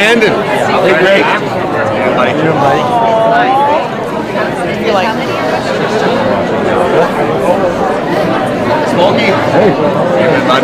Brandon. Hey, Greg. Yeah, Mike. You like Smokey. Hey. Hey, bud.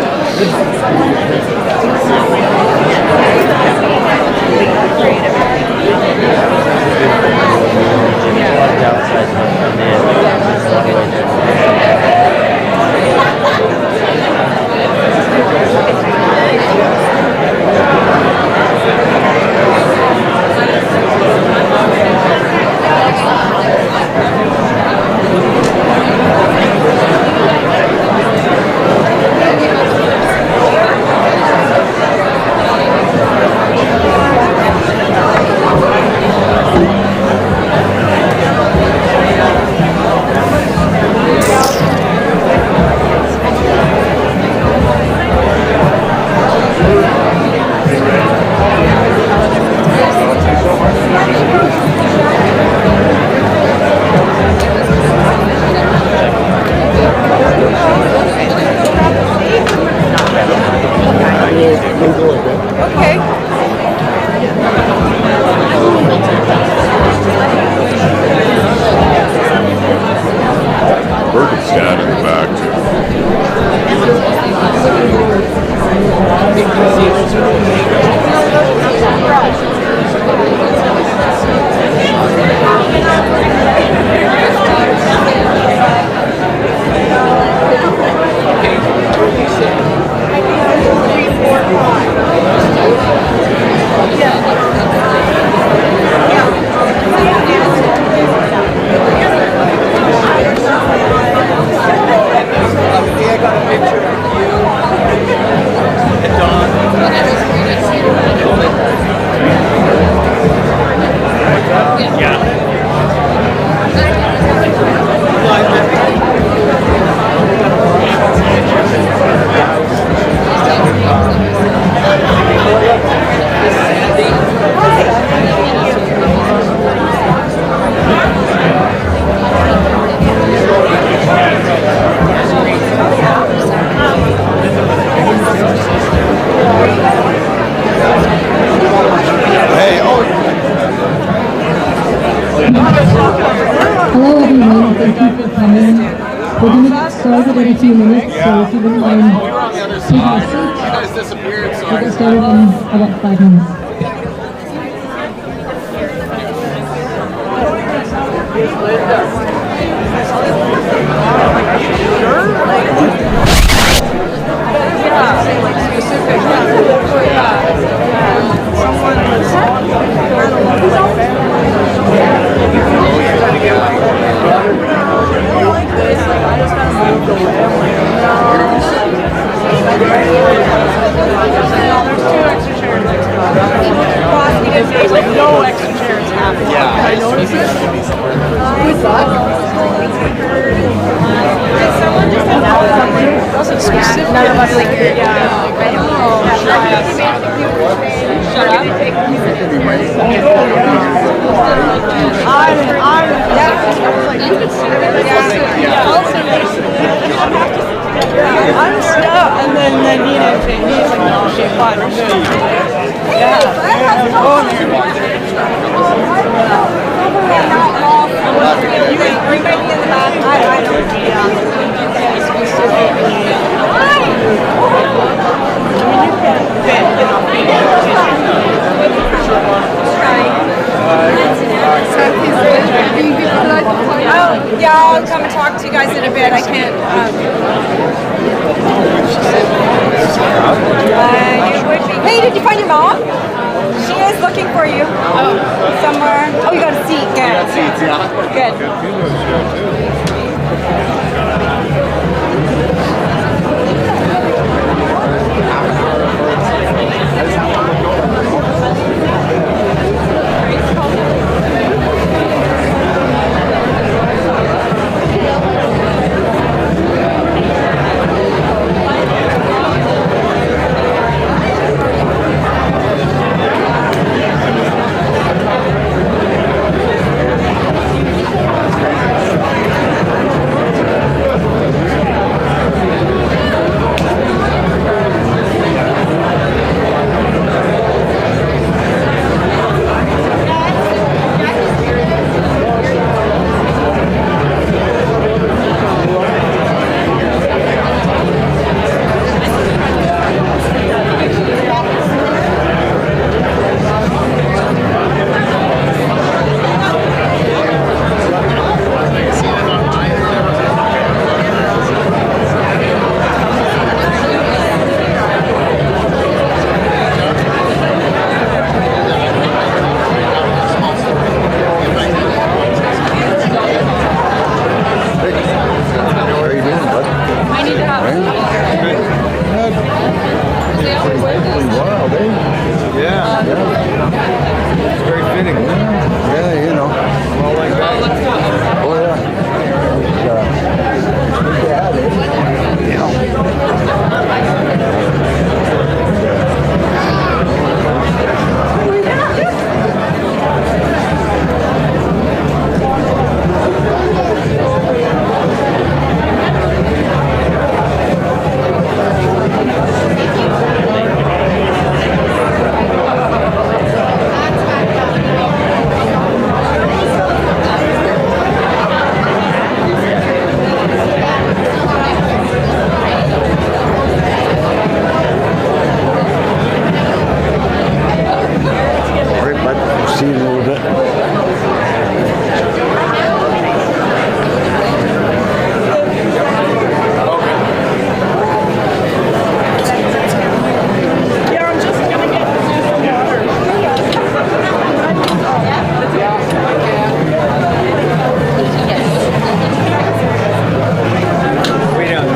Birkenstock in the back, Hello everyone, thank you for coming. We're going to get started in a few minutes, so if you wouldn't mind taking a seat, we'll get started in about 5 minutes. There's like no extra chairs happening. Yeah, I noticed it. Good luck. Wasn't specific. None of us like it. Yeah. Shut up. I'm stuck, and then Nina and he's like, no, she's fine, I'm good. Yeah. You might be in the back. I don't know. Yeah, I'll come and talk to you guys in a bit. I can't. Hey, did you find your mom? She is looking for you. Somewhere. Oh, you got a seat. Good. Got seats, yeah. Good. wild, eh? Yeah. It's very fitting. Yeah, you know. All like that. Oh, yeah. Right, but see you in a little bit. Yeah, I'm just gonna get some water. Way down.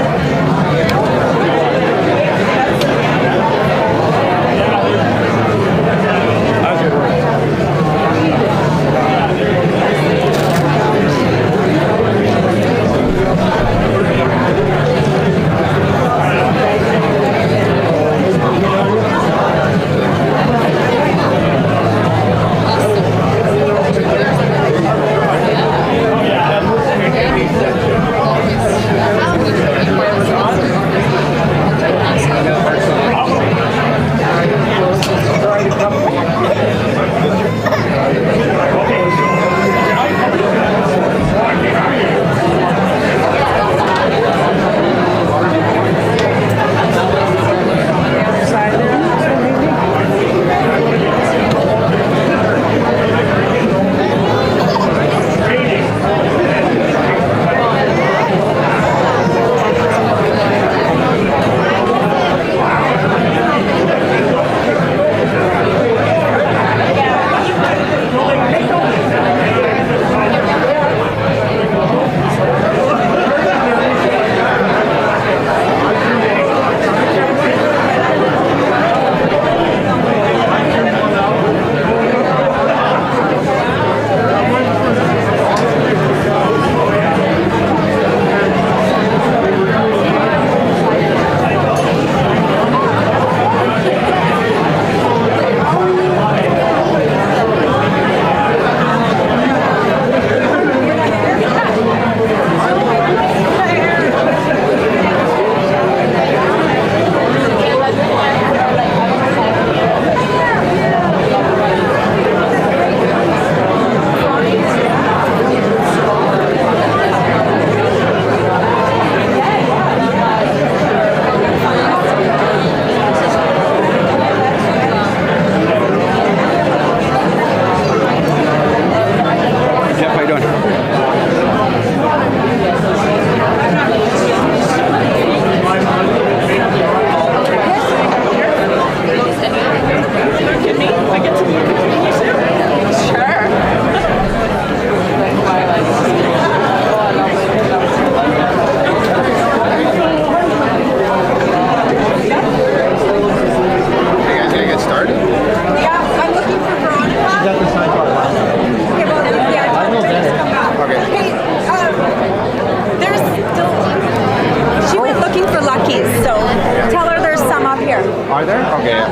Are there? Okay.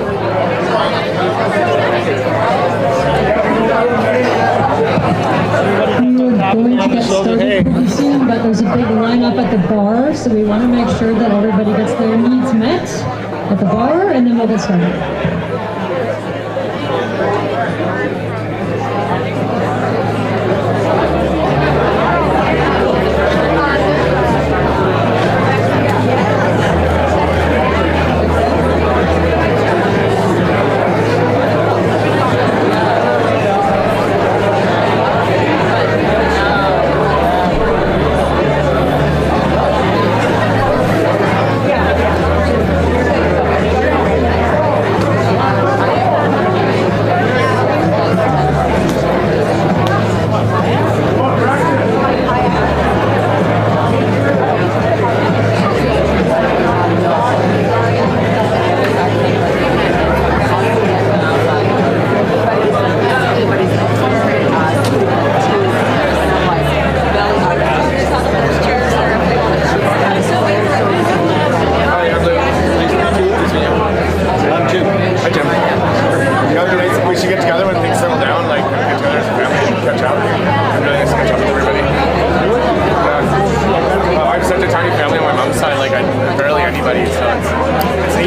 We were going to get started pretty soon, but there's a big lineup at the bar, so we want to make sure that everybody gets their needs met at the bar, and then we'll get started.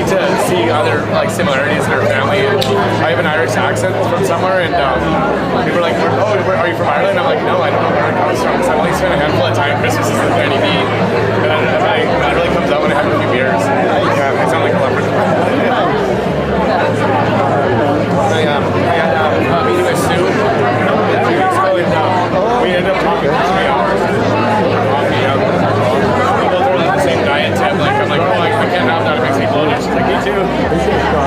neat to see other like similarities in her family. I have an Irish accent from somewhere, and people were like, "Oh, are you from Ireland?" I'm like, "No, I don't know where it comes from." So I've only spent a handful of time Christmases with Granny B, but that really comes out when I have a few beers. I sound like a leopard. I had a meeting with Sue 2 weeks ago, and we ended up talking for 3 hours. Coffee, we both are like the same diet tip. Like I'm like, oh, I can't have that. It makes me bloated. She's like, me too.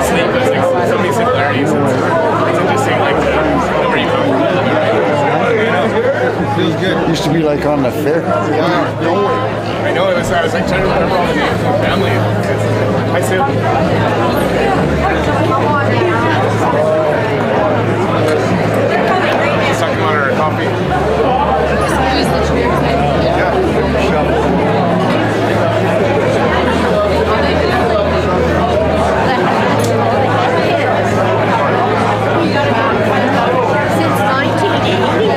Sleep is like so many similarities. It's interesting, like to know where you come from a little bit, right? Feels good. Used to be like on the fair. Yeah, no way. I know it was. I was like trying to remember all the names of the family. Hi, Sue. Sucking on her coffee. Since 1980.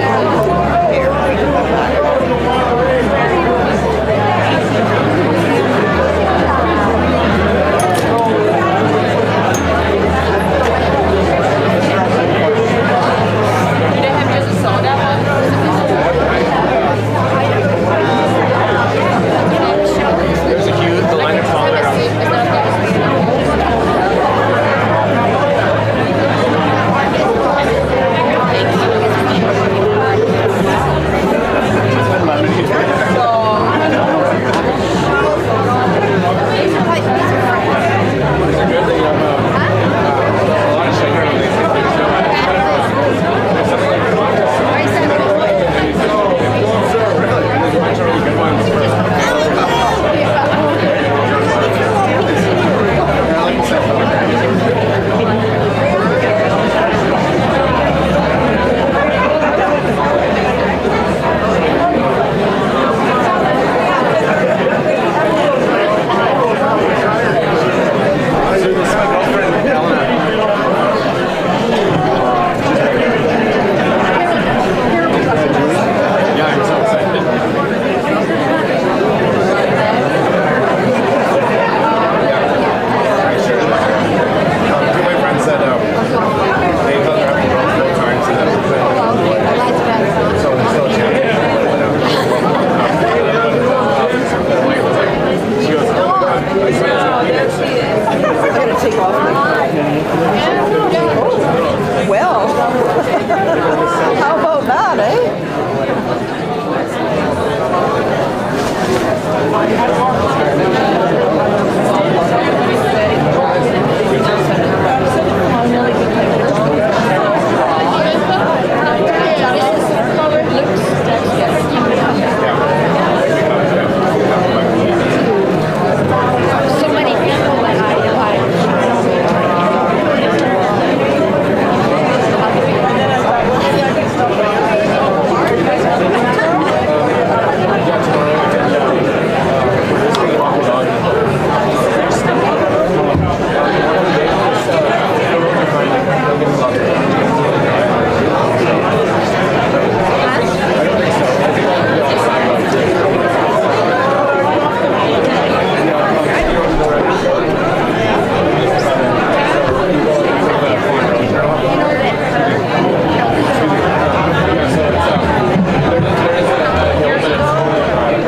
There's a huge the line of song there. Well, how about that, eh? So many people that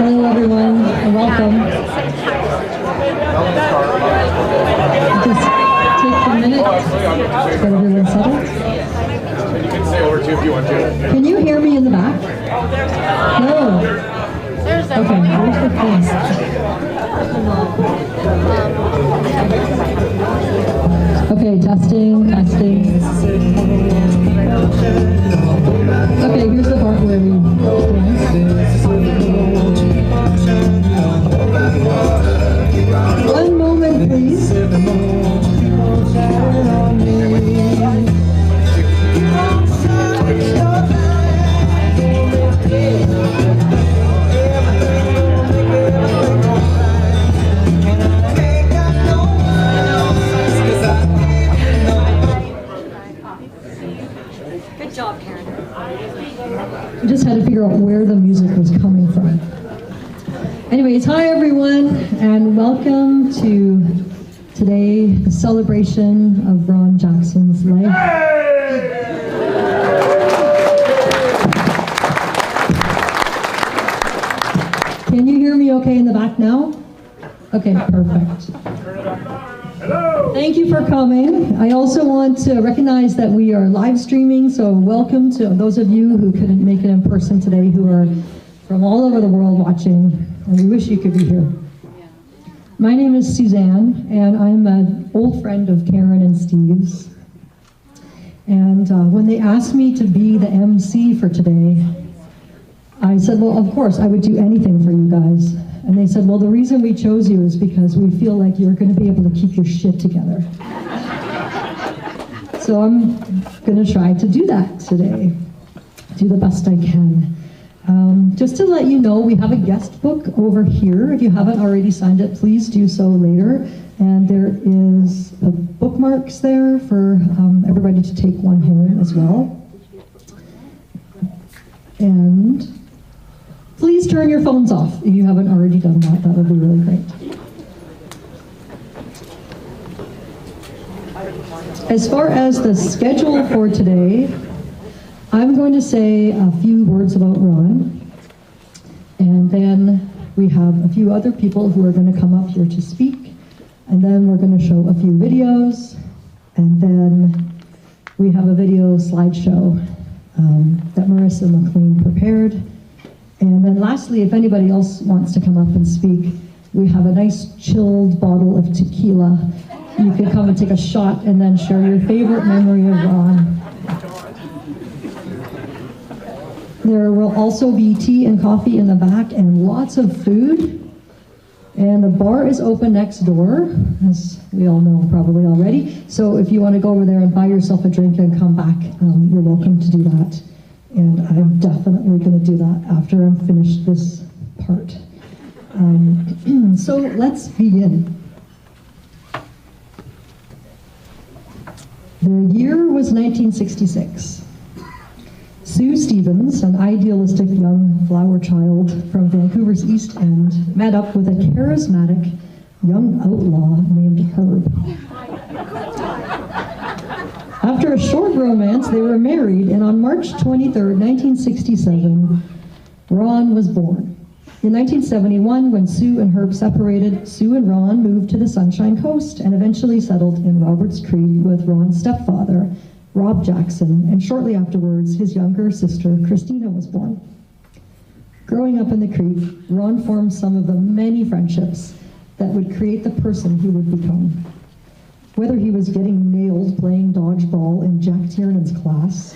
Hello everyone, and welcome. Just take a minute, get everyone settled. You can stay over too if you want to. Can you hear me in the back? No. Okay, where's the place? Okay, testing. Okay, here's the part where we dance. One moment, please. Good job, Karen. We just had to figure out where the music was coming from. Anyways, hi everyone, and welcome to today the celebration of Ron Jackson's life. Can you hear me okay in the back now? Okay, perfect. Thank you for coming. I also want to recognize that we are live streaming, so welcome to those of you who couldn't make it in person today, who are from all over the world watching, and we wish you could be here. My name is Suzanne, and I'm an old friend of Karen and Steve's. And when they asked me to be the MC for today, I said, well, of course, I would do anything for you guys. And they said, well, the reason we chose you is because we feel like you're going to be able to keep your shit together. So I'm going to try to do that today, do the best I can. Just to let you know, we have a guest book over here. If you haven't already signed it, please do so later. And there is bookmarks there for everybody to take one home as well. And please turn your phones off if you haven't already done that. That would be really great. As far as the schedule for today, I'm going to say a few words about Ron, and then we have a few other people who are going to come up here to speak, and then we're going to show a few videos, and then we have a video slideshow that Marissa McLean prepared. And then lastly, if anybody else wants to come up and speak, we have a nice chilled bottle of tequila. You can come and take a shot and then share your favorite memory of Ron. There will also be tea and coffee in the back and lots of food. And the bar is open next door, as we all know probably already. So if you want to go over there and buy yourself a drink and come back, you're welcome to do that. And I'm definitely going to do that after I'm finished this part. So let's begin. The year was 1966. Sue Stevens, an idealistic young flower child from Vancouver's East End, met up with a charismatic young outlaw named Herb. After a short romance, they were married, and on March 23rd, 1967, Ron was born. In 1971, when Sue and Herb separated, Sue and Ron moved to the Sunshine Coast and eventually settled in Roberts Creek with Ron's stepfather, Rob Jackson, and shortly afterwards, his younger sister, Christina, was born. Growing up in the Creek, Ron formed some of the many friendships that would create the person he would become. Whether he was getting nailed playing dodgeball in Jack Tiernan's class,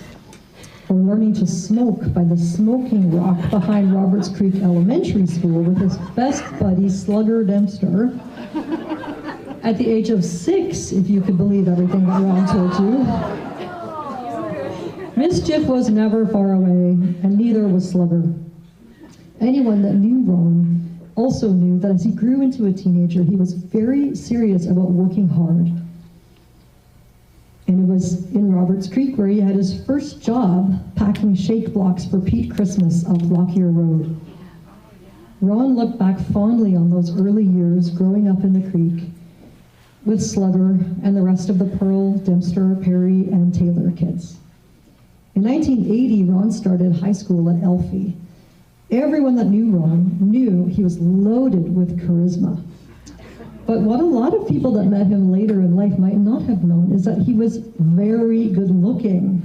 or learning to smoke by the smoking rock behind Roberts Creek Elementary School with his best buddy, Slugger Dempster, at the age of 6, if you could believe everything that Ron told you. Mischief was never far away, and neither was Slugger. Anyone that knew Ron also knew that as he grew into a teenager, he was very serious about working hard. And it was in Roberts Creek where he had his first job packing shake blocks for Pete Christmas up Lockyer Road. Ron looked back fondly on those early years growing up in the Creek with Slugger and the rest of the Pearl, Dempster, Perry, and Taylor kids. In 1980, Ron started high school at Elfie. Everyone that knew Ron knew he was loaded with charisma. But what a lot of people that met him later in life might not have known is that he was very good looking.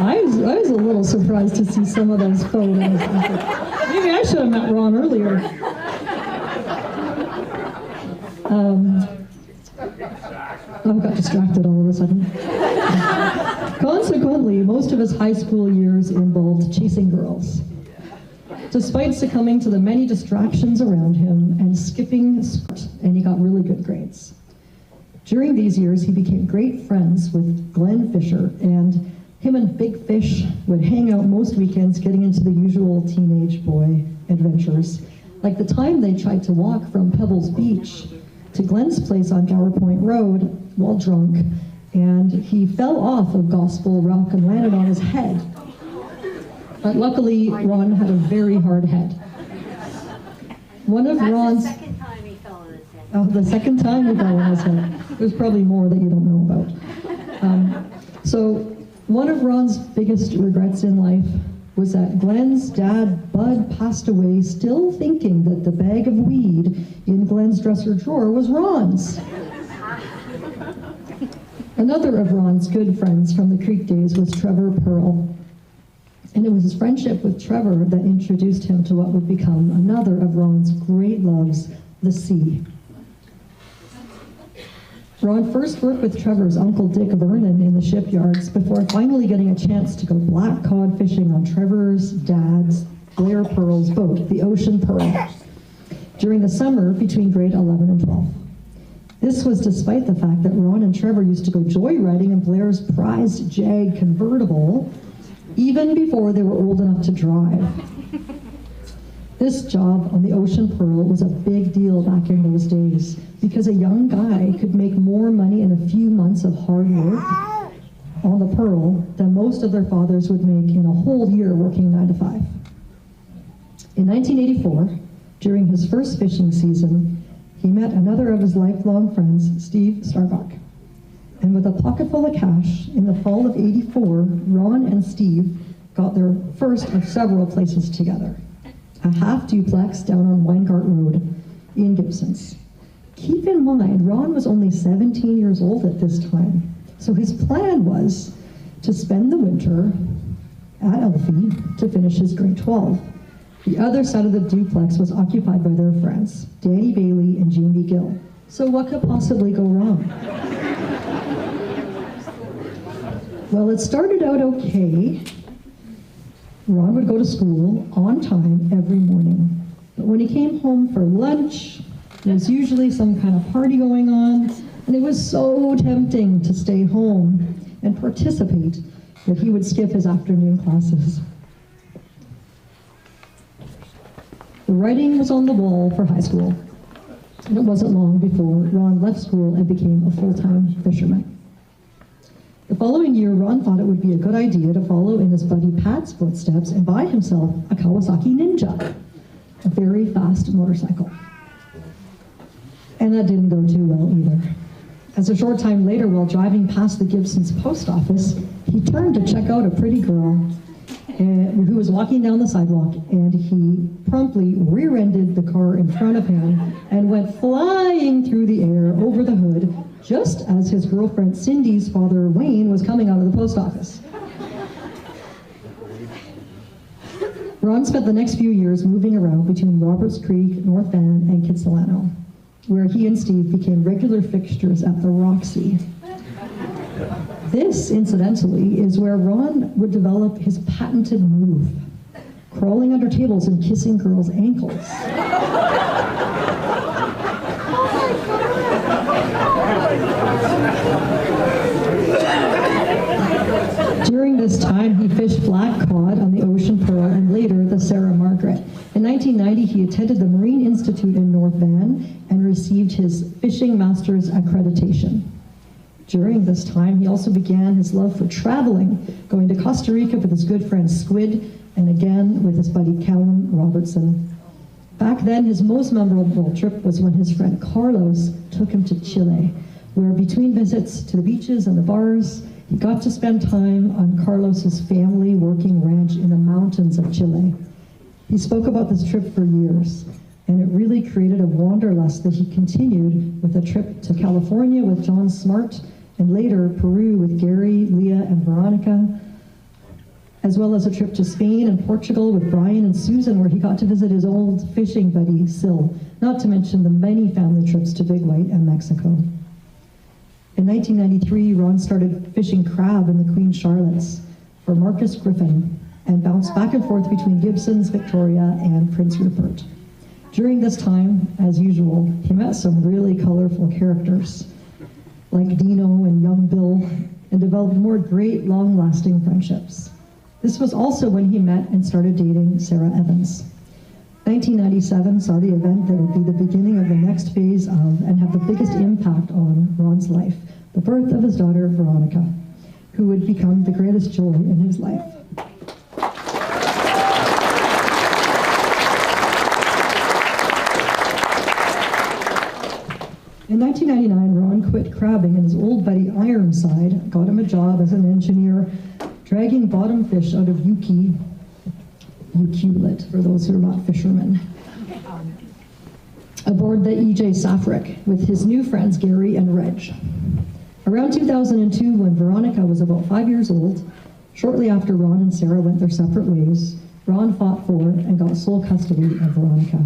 I was a little surprised to see some of those photos. Maybe I should have met Ron earlier. I got distracted all of a sudden. Consequently, most of his high school years involved chasing girls. Despite succumbing to the many distractions around him and skipping sport, and he got really good grades. During these years, he became great friends with Glenn Fisher, and him and Big Fish would hang out most weekends, getting into the usual teenage boy adventures, like the time they tried to walk from Pebbles Beach to Glenn's place on Gower Point Road while drunk, and he fell off of Gospel Rock and landed on his head. But luckily, Ron had a very hard head. One of Ron's... second time he fell on his head. Oh, the second time he fell on his head. There's probably more that you don't know about. So one of Ron's biggest regrets in life was that Glenn's dad, Bud, passed away still thinking that the bag of weed in Glenn's dresser drawer was Ron's. Another of Ron's good friends from the Creek days was Trevor Pearl. And it was his friendship with Trevor that introduced him to what would become another of Ron's great loves, the sea. Ron first worked with Trevor's uncle Dick Vernon in the shipyards before finally getting a chance to go black cod fishing on Trevor's dad's, Blair Pearl's boat, the Ocean Pearl, during the summer between grade 11 and 12. This was despite the fact that Ron and Trevor used to go joyriding in Blair's prized Jag convertible even before they were old enough to drive. This job on the Ocean Pearl was a big deal back in those days because a young guy could make more money in a few months of hard work on the Pearl than most of their fathers would make in a whole year working 9 to 5. In 1984, during his first fishing season, he met another of his lifelong friends, Steve Starbuck. And with a pocket full of cash, in the fall of '84, Ron and Steve got their first of several places together. A half duplex down on Weingart Road in Gibsons. Keep in mind, Ron was only 17 years old at this time, so his plan was to spend the winter at Elfie to finish his grade 12. The other side of the duplex was occupied by their friends, Danny Bailey and Jamie Gill. So what could possibly go wrong? Well, it started out okay. Ron would go to school on time every morning. But when he came home for lunch, there was usually some kind of party going on, and it was so tempting to stay home and participate that he would skip his afternoon classes. The writing was on the wall for high school, and it wasn't long before Ron left school and became a full-time fisherman. The following year, Ron thought it would be a good idea to follow in his buddy Pat's footsteps and buy himself a Kawasaki Ninja, a very fast motorcycle. And that didn't go too well either. As a short time later, while driving past the Gibsons post office, he turned to check out a pretty girl who was walking down the sidewalk, and he promptly rear-ended the car in front of him and went flying through the air over the hood, just as his girlfriend Cindy's father, Wayne, was coming out of the post office. Ron spent the next few years moving around between Roberts Creek, North Van, and Kitsilano, where he and Steve became regular fixtures at the Roxy. This, incidentally, is where Ron would develop his patented move, crawling under tables and kissing girls' ankles. During this time, he fished black cod on the Ocean Pearl and later the Sarah Margaret. In 1990, he attended the Marine Institute in North Van and received his Fishing Master's accreditation. During this time, he also began his love for traveling, going to Costa Rica with his good friend Squid, and again with his buddy Callum Robertson. Back then, his most memorable trip was when his friend Carlos took him to Chile, where between visits to the beaches and the bars, he got to spend time on Carlos's family working ranch in the mountains of Chile. He spoke about this trip for years, and it really created a wanderlust that he continued with a trip to California with John Smart, and later Peru with Gary, Leah, and Veronica, as well as a trip to Spain and Portugal with Brian and Susan, where he got to visit his old fishing buddy, Sil, not to mention the many family trips to Big White and Mexico. In 1993, Ron started fishing crab in the Queen Charlottes for Marcus Griffin and bounced back and forth between Gibsons, Victoria, and Prince Rupert. During this time, as usual, he met some really colorful characters like Dino and young Bill, and developed more great, long-lasting friendships. This was also when he met and started dating Sarah Evans. 1997 saw the event that would be the beginning of the next phase of and have the biggest impact on Ron's life, the birth of his daughter, Veronica, who would become the greatest joy in his life. In 1999, Ron quit crabbing, and his old buddy Ironside got him a job as an engineer, dragging bottom fish out of Ukiulit, for those who are not fishermen, aboard the E.J. Safric with his new friends Gary and Reg. Around 2002, when Veronica was about 5 years old, shortly after Ron and Sarah went their separate ways, Ron fought for and got sole custody of Veronica.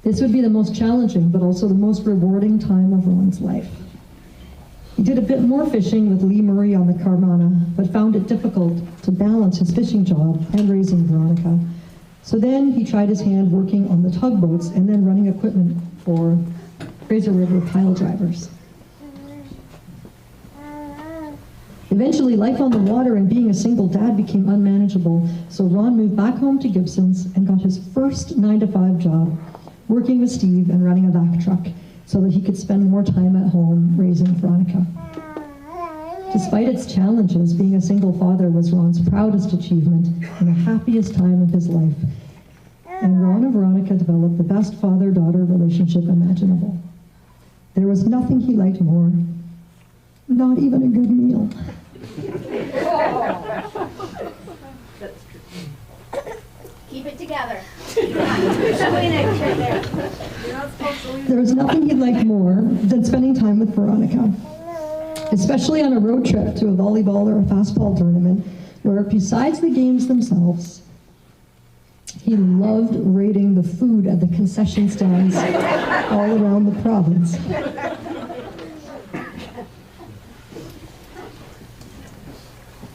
This would be the most challenging, but also the most rewarding time of Ron's life. He did a bit more fishing with Lee Murray on the Carmana, but found it difficult to balance his fishing job and raising Veronica. So then he tried his hand working on the tugboats and then running equipment for Fraser River pile drivers. Eventually, life on the water and being a single dad became unmanageable, so Ron moved back home to Gibson's and got his first 9-to-5 job, working with Steve and running a vac truck so that he could spend more time at home raising Veronica. Despite its challenges, being a single father was Ron's proudest achievement and the happiest time of his life. And Ron and Veronica developed the best father-daughter relationship imaginable. There was nothing he liked more, not even a good meal. Keep it together. There was nothing he liked more than spending time with Veronica, especially on a road trip to a volleyball or a fastball tournament, where besides the games themselves, he loved rating the food at the concession stands all around the province.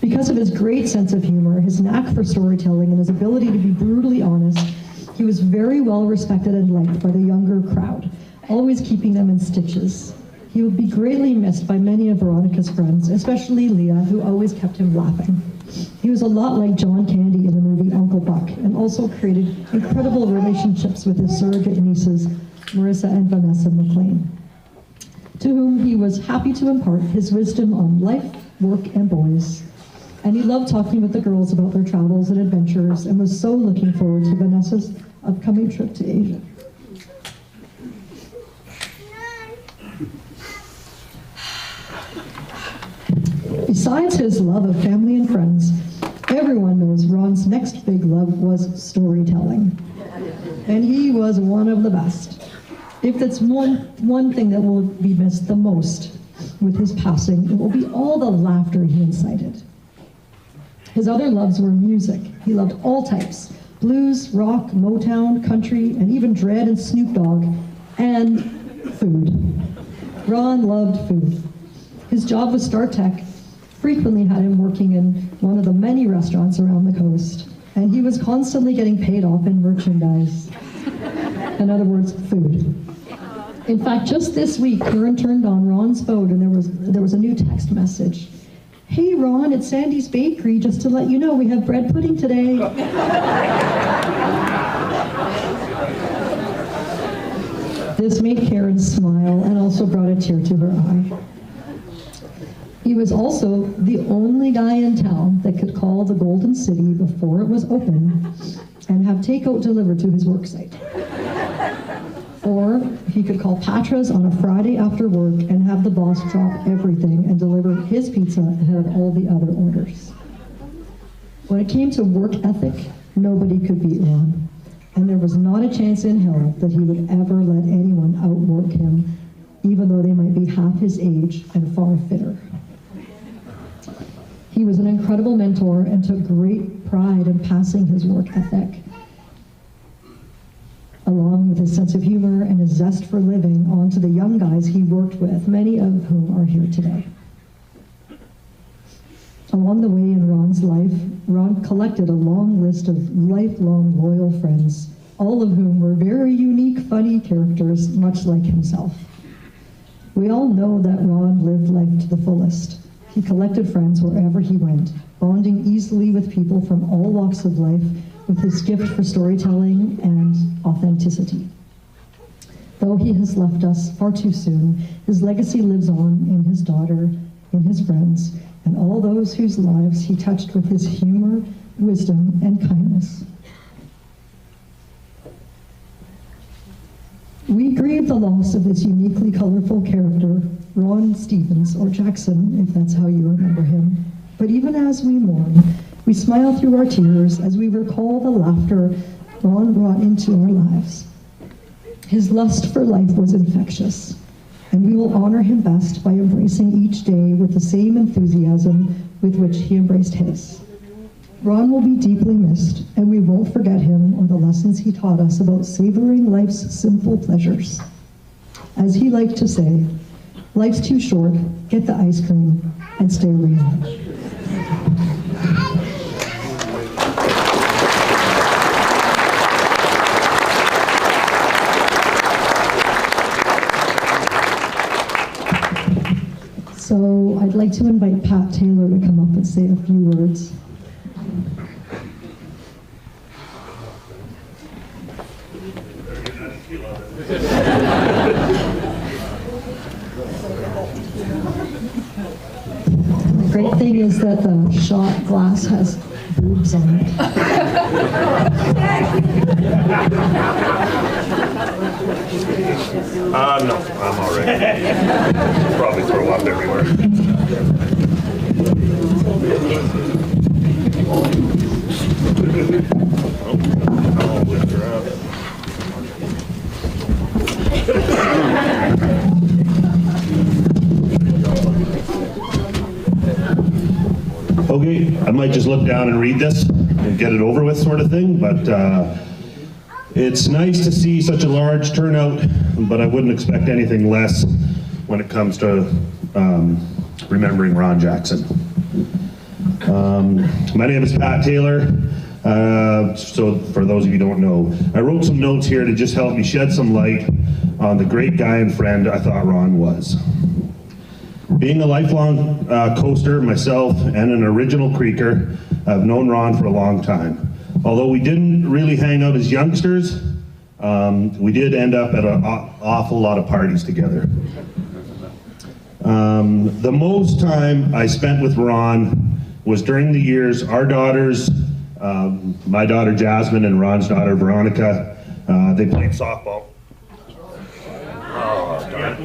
Because of his great sense of humor, his knack for storytelling, and his ability to be brutally honest, he was very well respected and liked by the younger crowd, always keeping them in stitches. He would be greatly missed by many of Veronica's friends, especially Leah, who always kept him laughing. He was a lot like John Candy in the movie Uncle Buck, and also created incredible relationships with his surrogate nieces, Marissa and Vanessa McLean, to whom he was happy to impart his wisdom on life, work, and boys. And he loved talking with the girls about their travels and adventures, and was so looking forward to Vanessa's upcoming trip to Asia. Besides his love of family and friends, everyone knows Ron's next big love was storytelling. And he was one of the best. If that's one thing that will be missed the most with his passing, it will be all the laughter he incited. His other loves were music. He loved all types: blues, rock, Motown, country, and even Dread and Snoop Dogg, and food. Ron loved food. His job with StarTech frequently had him working in one of the many restaurants around the coast, and he was constantly getting paid off in merchandise. In other words, food. In fact, just this week, Karen turned on Ron's phone and there was a new text message. "Hey Ron, it's Sandy's Bakery, just to let you know we have bread pudding today." This made Karen smile and also brought a tear to her eye. He was also the only guy in town that could call the Golden City before it was open and have takeout delivered to his work site. Or he could call Patra's on a Friday after work and have the boss drop everything and deliver his pizza ahead of all the other orders. When it came to work ethic, nobody could beat Ron, and there was not a chance in hell that he would ever let anyone outwork him, even though they might be half his age and far fitter. He was an incredible mentor and took great pride in passing his work ethic, along with his sense of humor and his zest for living, on to the young guys he worked with, many of whom are here today. Along the way in Ron's life, Ron collected a long list of lifelong loyal friends, all of whom were very unique, funny characters, much like himself. We all know that Ron lived life to the fullest. He collected friends wherever he went, bonding easily with people from all walks of life, with his gift for storytelling and authenticity. Though he has left us far too soon, his legacy lives on in his daughter, in his friends, and all those whose lives he touched with his humor, wisdom, and kindness. We grieve the loss of this uniquely colorful character, Ron Stevens, or Jackson, if that's how you remember him. But even as we mourn, we smile through our tears as we recall the laughter Ron brought into our lives. His lust for life was infectious, and we will honor him best by embracing each day with the same enthusiasm with which he embraced his. Ron will be deeply missed, and we won't forget him or the lessons he taught us about savoring life's simple pleasures. As he liked to say, life's too short, get the ice cream, and stay real. So I'd like to invite Pat Taylor to come up and say a few words. The great thing is that the shot glass has boobs on it. No, I'm all right. Probably throw up everywhere. I'll lift her up. Okay, I might just look down and read this and get it over with sort of thing, but it's nice to see such a large turnout, but I wouldn't expect anything less when it comes to remembering Ron Jackson. My name is Pat Taylor. So for those of you who don't know, I wrote some notes here to just help me shed some light on the great guy and friend I thought Ron was. Being a lifelong coaster myself and an original creeker, I've known Ron for a long time. Although we didn't really hang out as youngsters, we did end up at an awful lot of parties together. The most time I spent with Ron was during the years our daughters, my daughter Jasmine and Ron's daughter Veronica, they played softball. Oh, darn.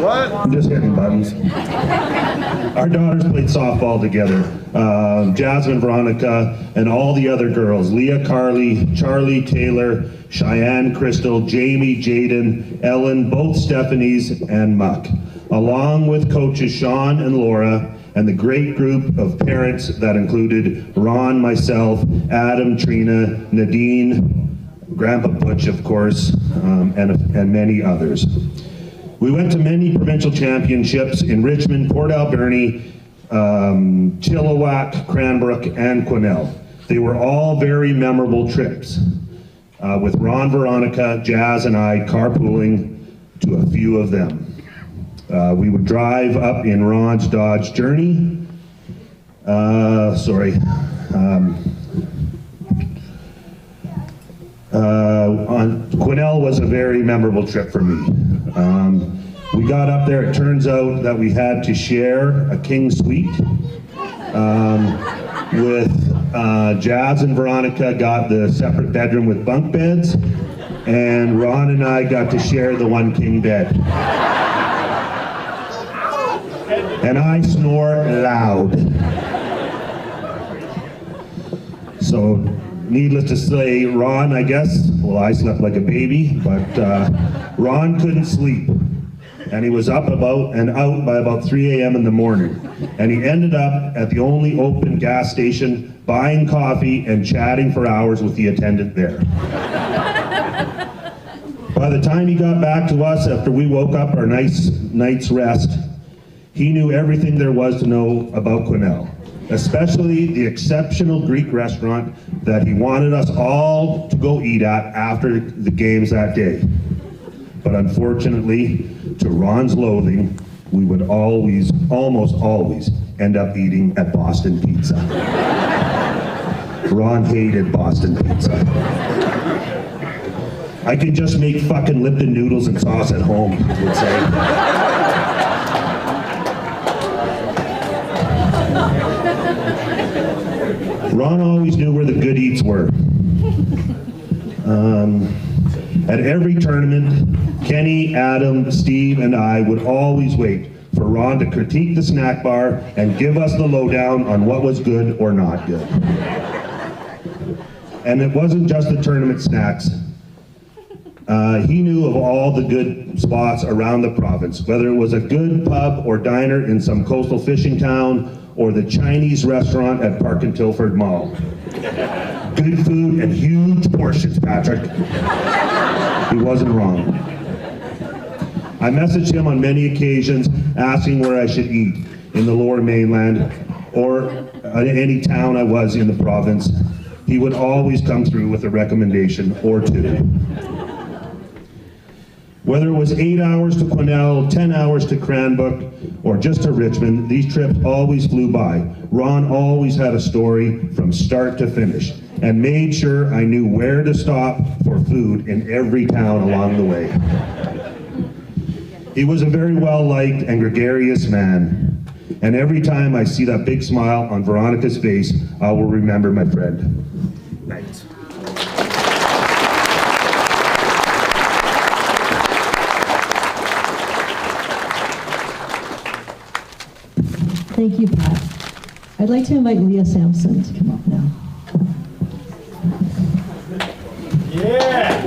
What? I'm just hitting buttons. Our daughters played softball together. Jasmine, Veronica, and all the other girls. Leah, Carly, Charlie, Taylor, Cheyenne, Crystal, Jamie, Jaden, Ellen, both Stephanies, and Muck. Along with coaches Sean and Laura, and the great group of parents that included Ron, myself, Adam, Trina, Nadine, Grandpa Butch, of course, and many others. We went to many provincial championships in Richmond, Port Alberni, Chilliwack, Cranbrook, and Quesnel. They were all very memorable trips, with Ron, Veronica, Jazz, and I carpooling to a few of them. We would drive up in Ron's Dodge Journey. Quesnel was a very memorable trip for me. We got up there, it turns out that we had to share a king suite with Jazz and Veronica got the separate bedroom with bunk beds, and Ron and I got to share the one king bed. And I snore loud. So, needless to say, Ron, I guess, well, I slept like a baby, but Ron couldn't sleep. And he was up and out by about 3 a.m. in the morning. And he ended up at the only open gas station buying coffee and chatting for hours with the attendant there. By the time he got back to us after we woke up our nice night's rest, he knew everything there was to know about Quesnel, especially the exceptional Greek restaurant that he wanted us all to go eat at after the games that day. But unfortunately, to Ron's loathing, we would almost always, end up eating at Boston Pizza. Ron hated Boston Pizza. I can just make fucking Lipton noodles and sauce at home, he would say. Ron always knew where the good eats were. At every tournament, Kenny, Adam, Steve, and I would always wait for Ron to critique the snack bar and give us the lowdown on what was good or not good. And it wasn't just the tournament snacks. He knew of all the good spots around the province, whether it was a good pub or diner in some coastal fishing town or the Chinese restaurant at Park and Tilford Mall. Good food and huge portions, Patrick. He wasn't wrong. I messaged him on many occasions asking where I should eat in the Lower Mainland or any town I was in the province. He would always come through with a recommendation or two. Whether it was 8 hours to Quesnel, 10 hours to Cranbrook, or just to Richmond, these trips always flew by. Ron always had a story from start to finish and made sure I knew where to stop for food in every town along the way. He was a very well-liked and gregarious man, and every time I see that big smile on Veronica's face, I will remember my friend. Night. Thank you, Pat. I'd like to invite Leah Sampson to come up now. Yeah!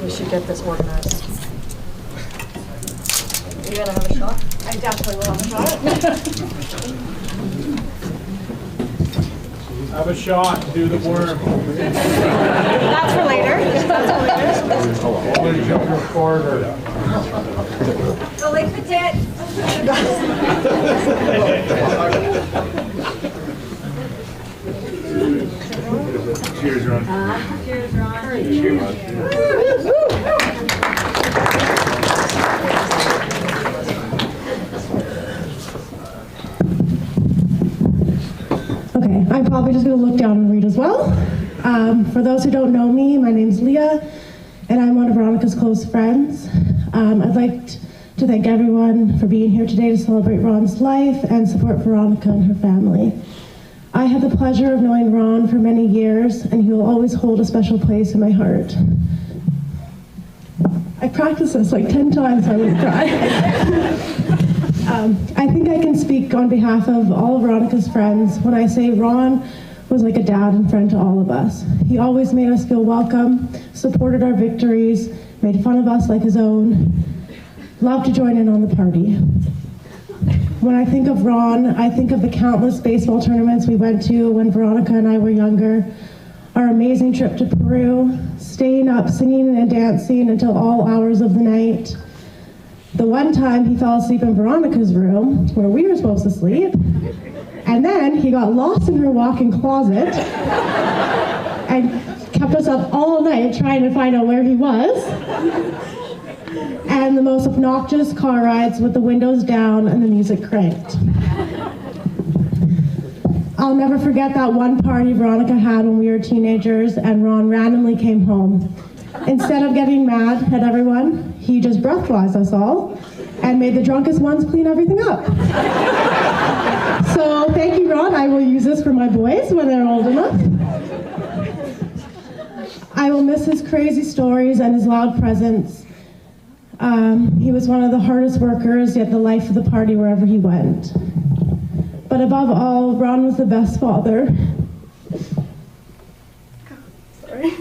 We should get this organized. Are you gonna have a shot? I definitely will have a shot. Have a shot, do the worm. That's for later. That's for later. Recorder. Go lick the tits. Cheers, Ron. Cheers, Ron. Okay, I'm probably just going to look down and read as well. For those who don't know me, my name's Leah, and I'm one of Veronica's close friends. I'd like to thank everyone for being here today to celebrate Ron's life and support Veronica and her family. I had the pleasure of knowing Ron for many years, and he will always hold a special place in my heart. I practiced this like 10 times so I wouldn't cry. I think I can speak on behalf of all of Veronica's friends when I say Ron was like a dad and friend to all of us. He always made us feel welcome, supported our victories, made fun of us like his own, loved to join in on the party. When I think of Ron, I think of the countless baseball tournaments we went to when Veronica and I were younger, our amazing trip to Peru, staying up singing and dancing until all hours of the night. The one time he fell asleep in Veronica's room, where we were supposed to sleep, and then he got lost in her walk-in closet and kept us up all night trying to find out where he was. And the most obnoxious car rides with the windows down and the music cranked. I'll never forget that one party Veronica had when we were teenagers and Ron randomly came home. Instead of getting mad at everyone, he just breathalyzed us all and made the drunkest ones clean everything up. So thank you, Ron. I will use this for my boys when they're old enough. I will miss his crazy stories and his loud presence. He was one of the hardest workers, yet the life of the party wherever he went. But above all, Ron was the best father. Sorry.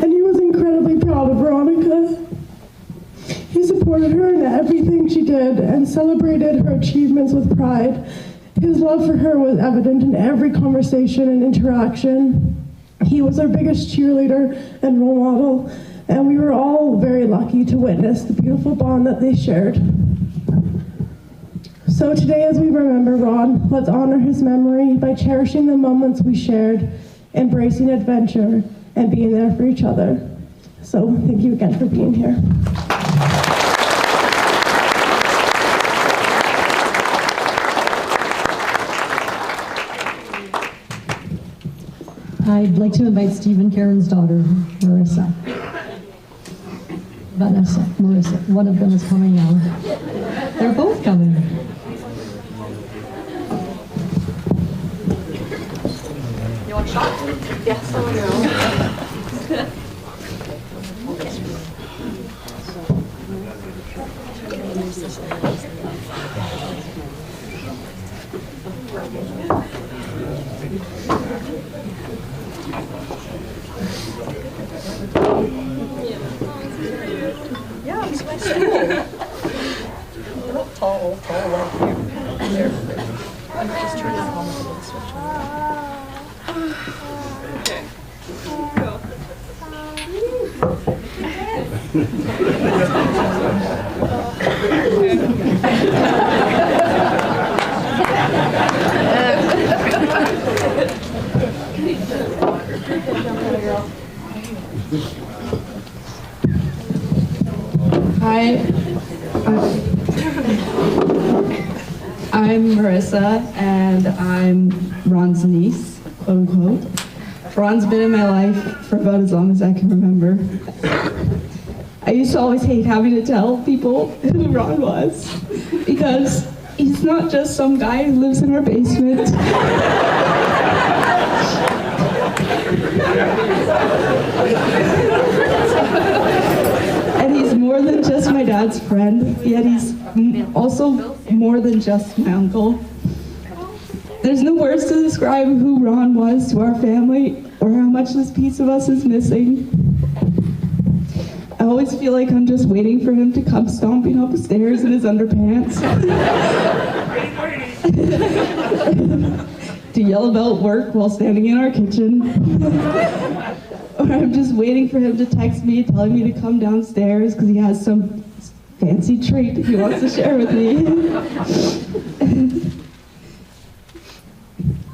And he was incredibly proud of Veronica. He supported her in everything she did and celebrated her achievements with pride. His love for her was evident in every conversation and interaction. He was our biggest cheerleader and role model, and we were all very lucky to witness the beautiful bond that they shared. So today, as we remember Ron, let's honor his memory by cherishing the moments we shared, embracing adventure, and being there for each other. So thank you again for being here. I'd like to invite Steve and Karen's daughter, Marissa. Vanessa, Marissa, one of them is coming now. They're both coming. You want a shot? Yes. Yeah, it's nice school. They're not tall like you. They're I'm just turning it on and switch on. Okay. Go. Hi, I'm Marissa, and I'm Ron's niece, quote unquote. Ron's been in my life for about as long as I can remember. I used to always hate having to tell people who Ron was, because he's not just some guy who lives in our basement. And he's more than just my dad's friend, yet he's also more than just my uncle. There's no words to describe who Ron was to our family or how much this piece of us is missing. I always feel like I'm just waiting for him to come stomping up the stairs in his underpants. To yell about work while standing in our kitchen. Or I'm just waiting for him to text me telling me to come downstairs because he has some fancy treat he wants to share with me.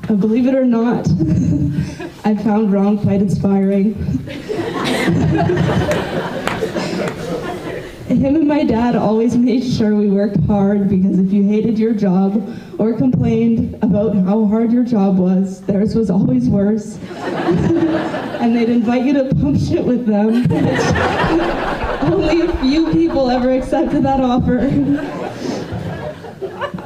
Believe it or not, I found Ron quite inspiring. Him and my dad always made sure we worked hard, because if you hated your job or complained about how hard your job was, theirs was always worse. And they'd invite you to pump shit with them. Only a few people ever accepted that offer.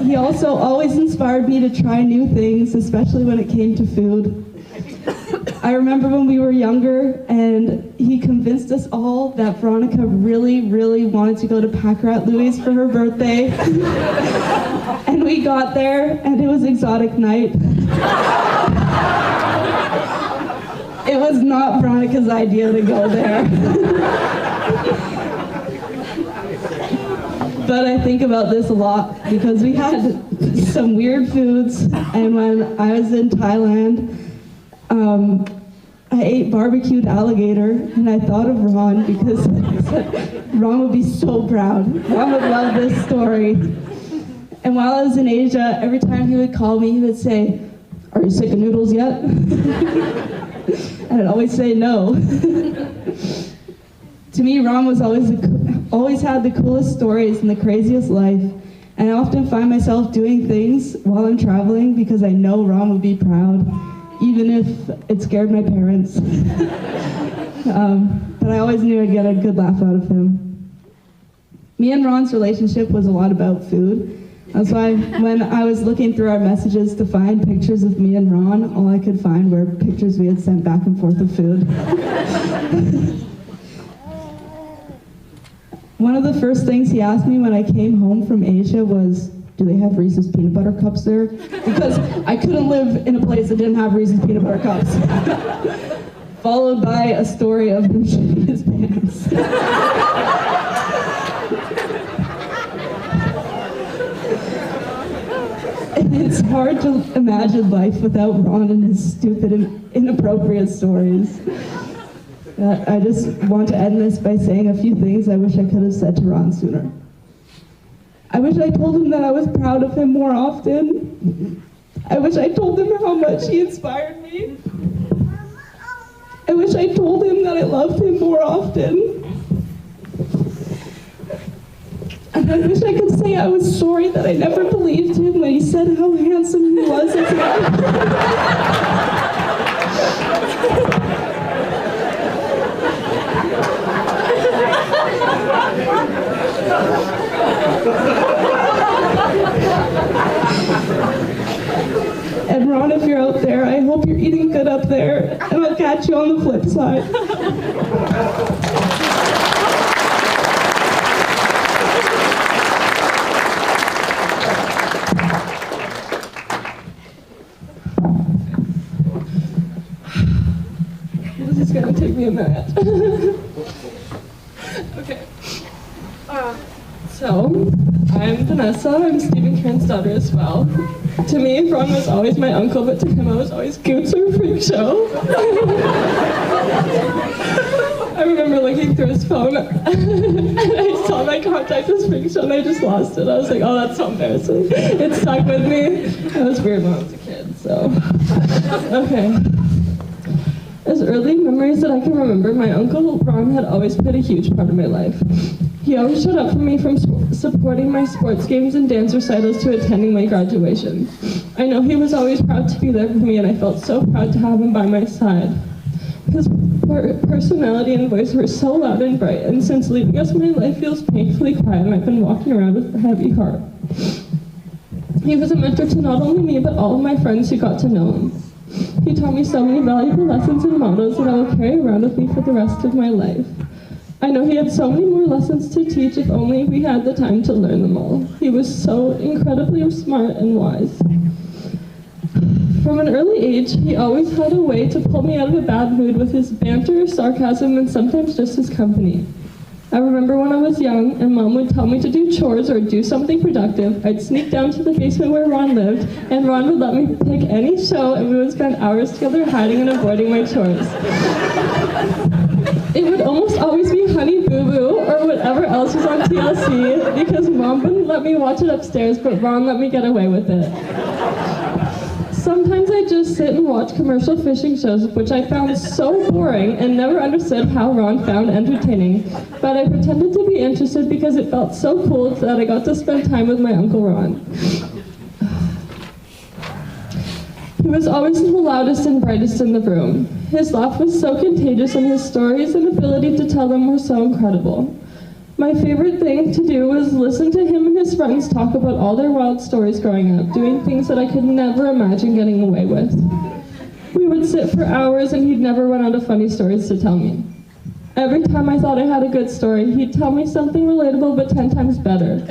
He also always inspired me to try new things, especially when it came to food. I remember when we were younger and he convinced us all that Veronica really, really wanted to go to Packrat Louie's for her birthday. And we got there and it was exotic night. It was not Veronica's idea to go there. But I think about this a lot because we had some weird foods, and when I was in Thailand, I ate barbecued alligator, and I thought of Ron because Ron would be so proud. Ron would love this story. And while I was in Asia, every time he would call me, he would say, "Are you sick of noodles yet?" And I'd always say no. To me, Ron was always had the coolest stories and the craziest life, and I often find myself doing things while I'm traveling because I know Ron would be proud, even if it scared my parents. But I always knew I'd get a good laugh out of him. Me and Ron's relationship was a lot about food. That's why when I was looking through our messages to find pictures of me and Ron, all I could find were pictures we had sent back and forth of food. One of the first things he asked me when I came home from Asia was, "Do they have Reese's peanut butter cups there?" Because I couldn't live in a place that didn't have Reese's peanut butter cups. Followed by a story of him shitting his pants. It's hard to imagine life without Ron and his stupid and inappropriate stories. I just want to end this by saying a few things I wish I could have said to Ron sooner. I wish I told him that I was proud of him more often. I wish I told him how much he inspired me. I wish I told him that I loved him more often. And I wish I could say I was sorry that I never believed him when he said how handsome he was as well. hope you're eating good up there, and I'll catch you on the flip side. This is gonna take me a minute. Okay. So, I'm Vanessa. I'm Stephen Kern's daughter as well. To me, Ron was always my uncle, but to him I was always Goots or Freak Show. I remember looking through his phone and I saw my contact as Freak Show and I just lost it. I was like, oh, that's so embarrassing. It stuck with me. It was weird when I was a kid, so. Okay. As early memories that I can remember, my uncle Ron had always played a huge part of my life. He always showed up for me from supporting my sports games and dance recitals to attending my graduation. I know he was always proud to be there for me and I felt so proud to have him by my side. His personality and voice were so loud and bright, and since leaving us, my life feels painfully quiet and I've been walking around with a heavy heart. He was a mentor to not only me, but all of my friends who got to know him. He taught me so many valuable lessons and mottos that I will carry around with me for the rest of my life. I know he had so many more lessons to teach if only we had the time to learn them all. He was so incredibly smart and wise. From an early age, he always had a way to pull me out of a bad mood with his banter, sarcasm, and sometimes just his company. I remember when I was young and Mom would tell me to do chores or do something productive, I'd sneak down to the basement where Ron lived, and Ron would let me pick any show and we would spend hours together hiding and avoiding my chores. It would almost always be Honey Boo Boo or whatever else was on TLC because Mom wouldn't let me watch it upstairs, but Ron let me get away with it. Sometimes I just sit and watch commercial fishing shows, which I found so boring and never understood how Ron found entertaining, but I pretended to be interested because it felt so cool that I got to spend time with my Uncle Ron. He was always the loudest and brightest in the room. His laugh was so contagious and his stories and ability to tell them were so incredible. My favorite thing to do was listen to him and his friends talk about all their wild stories growing up, doing things that I could never imagine getting away with. We would sit for hours and he'd never run out of funny stories to tell me. Every time I thought I had a good story, he'd tell me something relatable but 10 times better.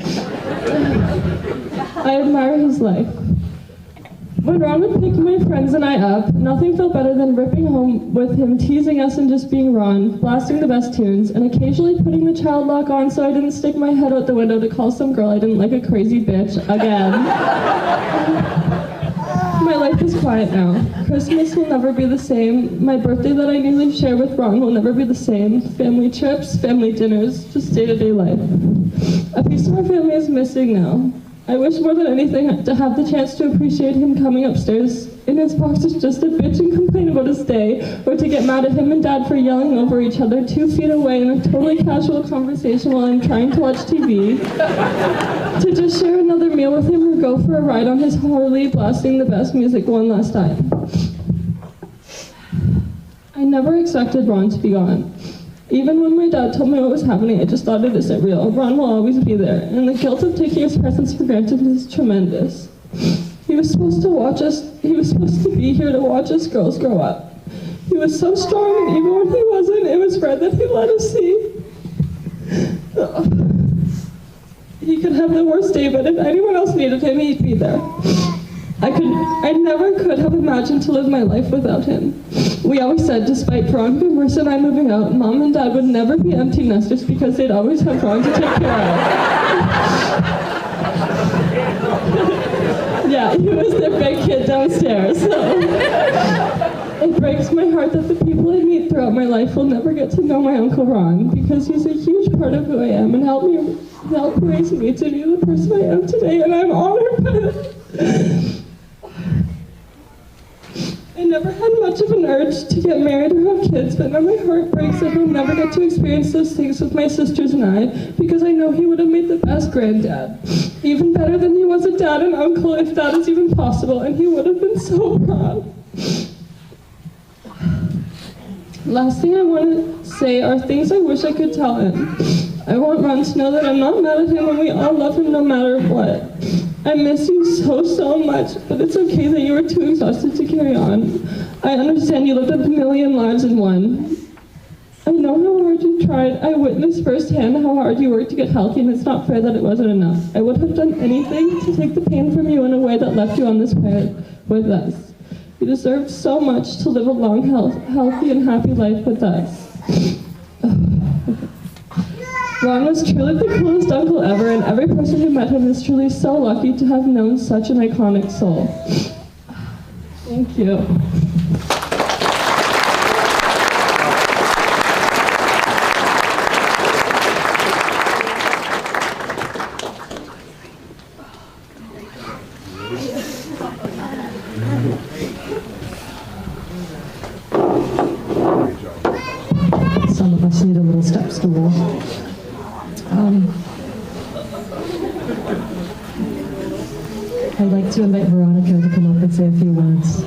I admire his life. When Ron would pick my friends and I up, nothing felt better than ripping home with him, teasing us and just being Ron, blasting the best tunes, and occasionally putting the child lock on so I didn't stick my head out the window to call some girl I didn't like a crazy bitch again. My life is quiet now. Christmas will never be the same. My birthday that I nearly share with Ron will never be the same. Family trips, family dinners, just day-to-day life. A piece of our family is missing now. I wish more than anything to have the chance to appreciate him coming upstairs in his boxers just to bitch and complain about his day, or to get mad at him and Dad for yelling over each other 2 feet away in a totally casual conversation while I'm trying to watch TV, to just share another meal with him or go for a ride on his Harley blasting the best music one last time. I never expected Ron to be gone. Even when my dad told me what was happening, I just thought it isn't real. Ron will always be there, and the guilt of taking his presence for granted is tremendous. He was supposed to be here to watch us girls grow up. He was so strong, and even when he wasn't, it was rare that he let us see. He could have the worst day, but if anyone else needed him, he'd be there. I never could have imagined to live my life without him. We always said, despite Veronica, Marissa, and I moving out, Mom and Dad would never be empty nesters because they'd always have Ron to take care of. Yeah, he was their big kid downstairs. So. It breaks my heart that the people I meet throughout my life will never get to know my Uncle Ron because he's a huge part of who I am and helped raise me to be the person I am today, and I'm honored by it. I never had much of an urge to get married or have kids, but now my heart breaks that he'll never get to experience those things with my sisters and I, because I know he would have made the best granddad. Even better than he was a dad and uncle, if that is even possible, and he would have been so proud. Last thing I want to say are things I wish I could tell him. I want Ron to know that I'm not mad at him and we all love him no matter what. I miss you so much, but it's okay that you were too exhausted to carry on. I understand you lived a million lives in one. I know how hard you tried. I witnessed firsthand how hard you worked to get healthy, and it's not fair that it wasn't enough. I would have done anything to take the pain from you in a way that left you on this planet with us. You deserved so much to live a long, healthy, and happy life with us. Ron was truly the coolest uncle ever, and every person who met him is truly so lucky to have known such an iconic soul. Thank you. Some of us need a little step stool. I'd like to invite Veronica to come up and say a few words.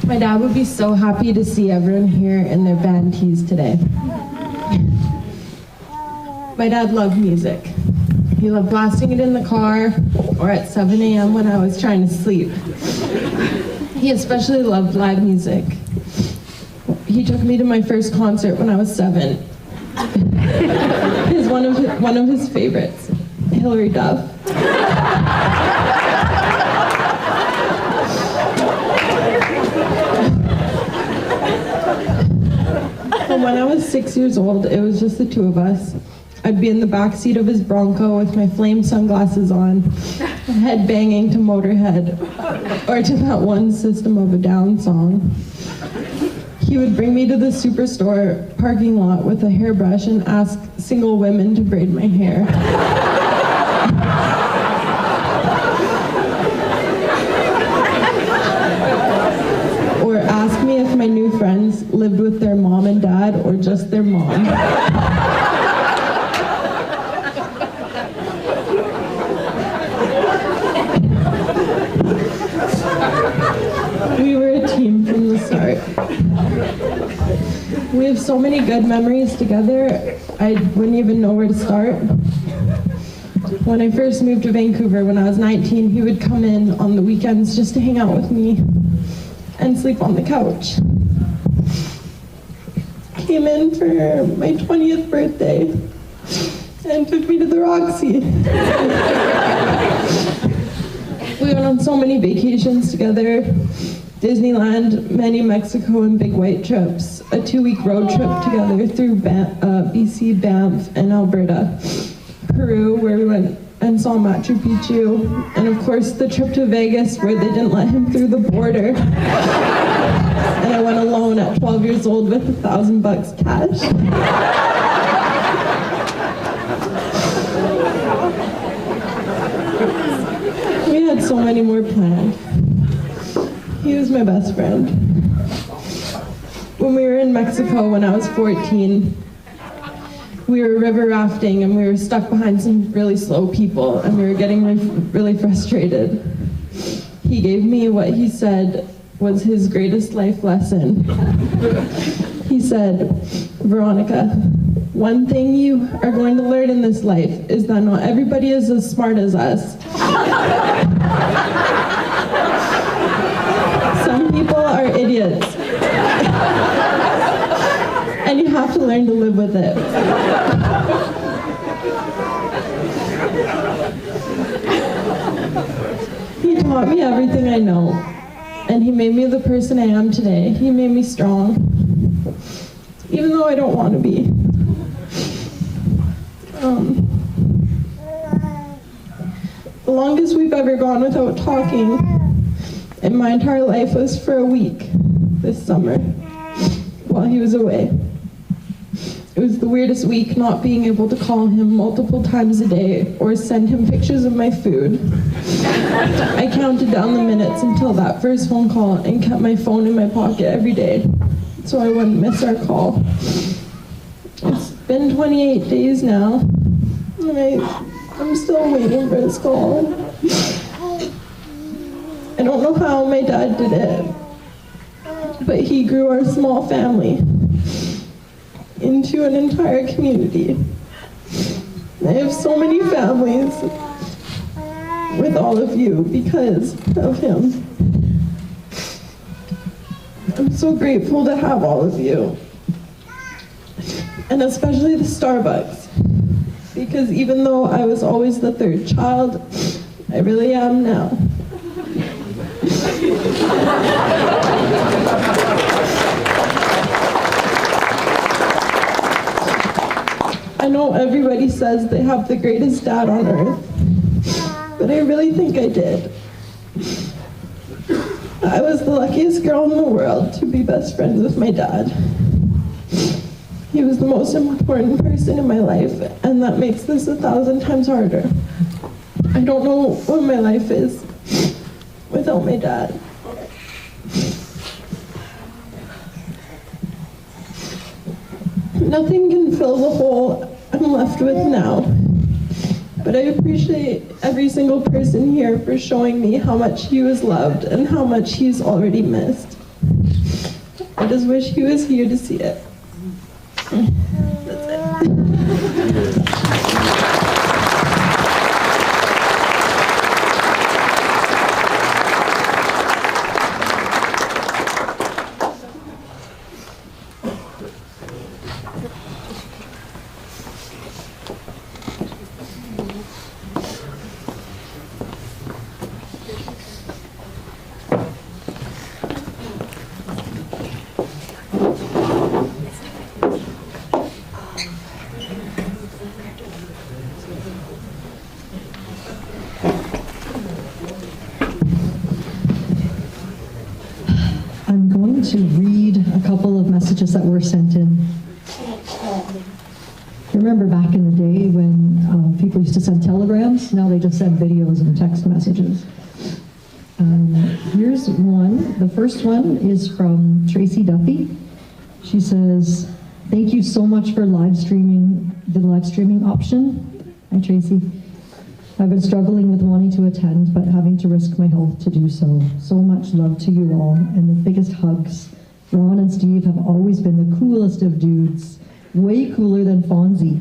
My dad would be so happy to see everyone here in their band tees today. My dad loved music. He loved blasting it in the car or at 7 a.m. when I was trying to sleep. He especially loved live music. He took me to my first concert when I was 7. One of his favorites, Hilary Duff. When I was 6 years old, it was just the two of us. I'd be in the back seat of his Bronco with my flame sunglasses on, head banging to Motorhead, or to that one System of a Down song. He would bring me to the Superstore parking lot with a hairbrush and ask single women to braid my hair. Or ask me if my new friends lived with their mom and dad or just their mom. We were a team from the start. We have so many good memories together, I wouldn't even know where to start. When I first moved to Vancouver when I was 19, he would come in on the weekends just to hang out with me and sleep on the couch. Came in for my 20th birthday and took me to the Roxy. We went on so many vacations together. Disneyland, many Mexico and Big White trips, a 2-week road trip together through BC, Banff, and Alberta. Peru, where we went and saw Machu Picchu, and of course the trip to Vegas where they didn't let him through the border. And I went alone at 12 years old with $1,000 cash. We had so many more planned. He was my best friend. When we were in Mexico when I was 14, we were river rafting and we were stuck behind some really slow people and we were getting really frustrated. He gave me what he said was his greatest life lesson. He said, Veronica, one thing you are going to learn in this life is that not everybody is as smart as us. Some people are idiots. And you have to learn to live with it. He taught me everything I know. And he made me the person I am today. He made me strong. even though I don't want to be. The longest we've ever gone without talking in my entire life was for a week this summer while he was away. It was the weirdest week not being able to call him multiple times a day or send him pictures of my food. I counted down the minutes until that first phone call and kept my phone in my pocket every day so I wouldn't miss our call. It's been 28 days now, and I'm still waiting for his call. I don't know how my dad did it, but he grew our small family into an entire community. I have so many families with all of you because of him. I'm so grateful to have all of you, and especially the Starbucks, because even though I was always the third child, I really am now. I know everybody says they have the greatest dad on earth, but I really think I did. I was the luckiest girl in the world to be best friends with my dad. He was the most important person in my life, and that makes this 1,000 times harder. I don't know what my life is without my dad. Nothing can fill the hole I'm left with now, but I appreciate every single person here for showing me how much he was loved and how much he's already missed. I just wish he was here to see it. That's it. I'm going to read a couple of messages that were sent in. Remember back in the day when people used to send telegrams? Now they just send videos and text messages. Here's one. The first one is from Tracy Duffy. She says, "Thank you so much for the live streaming option." Hi, Tracy. I've been struggling with wanting to attend, but having to risk my health to do so. So much love to you all, and the biggest hugs. Ron and Steve have always been the coolest of dudes, way cooler than Fonzie.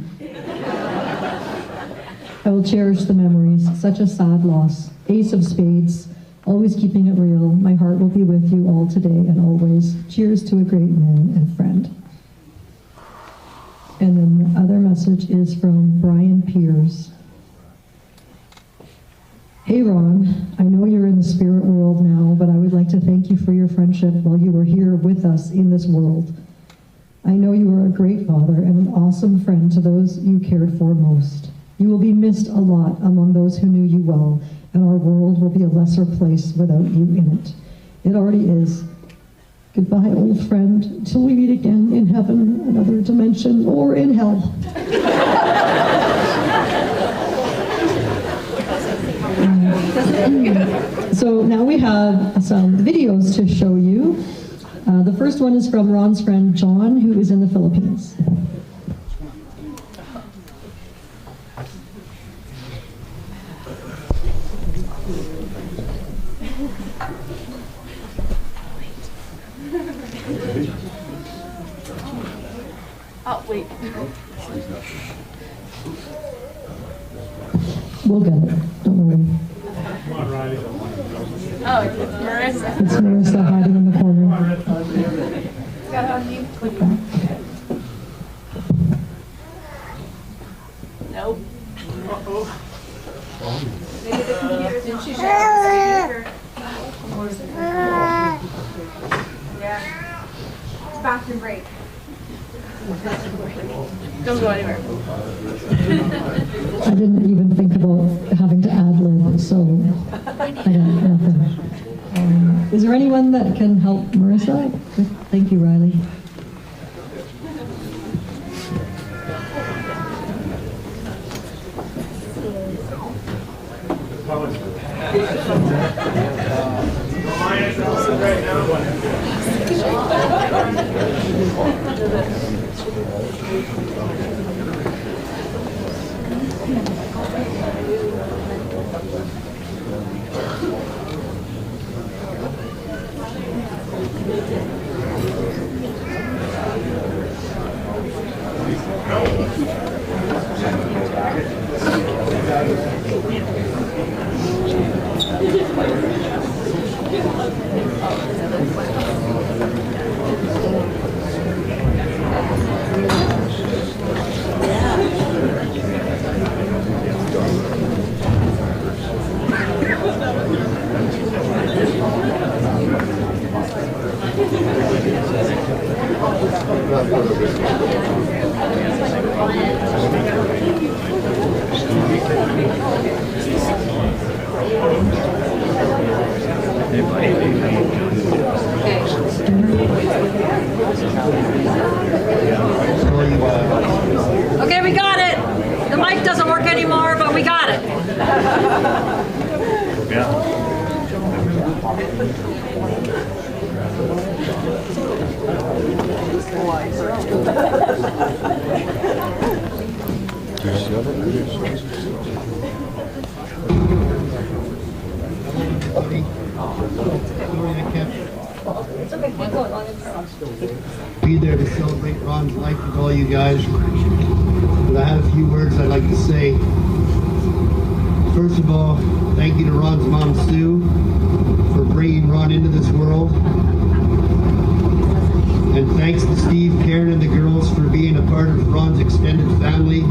I will cherish the memories, such a sad loss. Ace of spades, always keeping it real. My heart will be with you all today and always. Cheers to a great man and friend. And then the other message is from Brian Pierce. Hey Ron, I know you're in the spirit world now, but I would like to thank you for your friendship while you were here with us in this world. I know you were a great father and an awesome friend to those you cared for most. You will be missed a lot among those who knew you well, and our world will be a lesser place without you in it. It already is. Goodbye, old friend, till we meet again in heaven, another dimension, or in hell. So now we have some videos to show you. The first one is from Ron's friend John, who is in the Philippines. Oh, wait. We'll get it, don't worry. Oh, it's Marissa. It's Marissa hiding in the corner. Got it on you. Click that. Nope. Maybe the computer. Didn't she share the speaker? Yeah. bathroom break. Don't go anywhere. I didn't even think about having to ad-lib, so I got nothing. Is there anyone that can help Marissa? Thank you, Riley. Okay, we got it. The mic doesn't work anymore, but we got it. Be there to celebrate Ron's life with all you guys. But I have a few words I'd like to say. First of all, thank you to Ron's mom, Sue, for bringing Ron into this world. And thanks to Steve, Karen, and the girls for being a part of Ron's extended family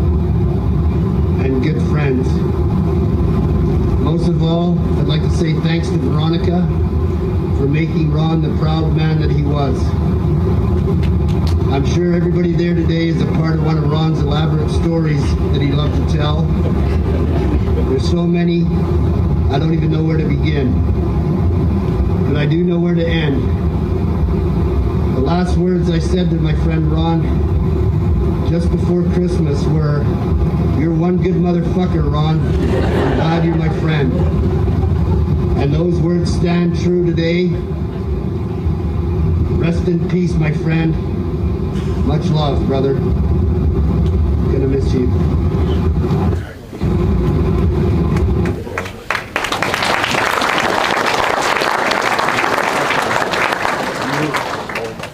and good friends. Most of all, I'd like to say thanks to Veronica for making Ron the proud man that he was. I'm sure everybody there today is a part of one of Ron's elaborate stories that he loved to tell. There's so many, I don't even know where to begin. But I do know where to end. The last words I said to my friend Ron just before Christmas were, "You're one good motherfucker, Ron. I'm glad you're my friend." And those words stand true today. Rest in peace, my friend. Much love, brother. Gonna miss you.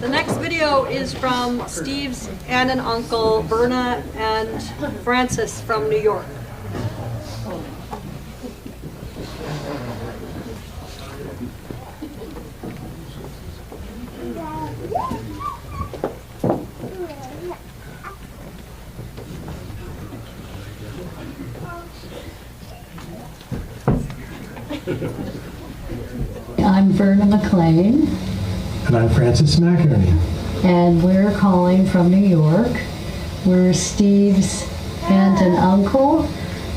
The next video is from Steve's aunt and uncle, Verna and Francis from New York. I'm Verna McLean, And I'm Francis McInerney. and we're calling from New York. We're Steve's aunt and uncle,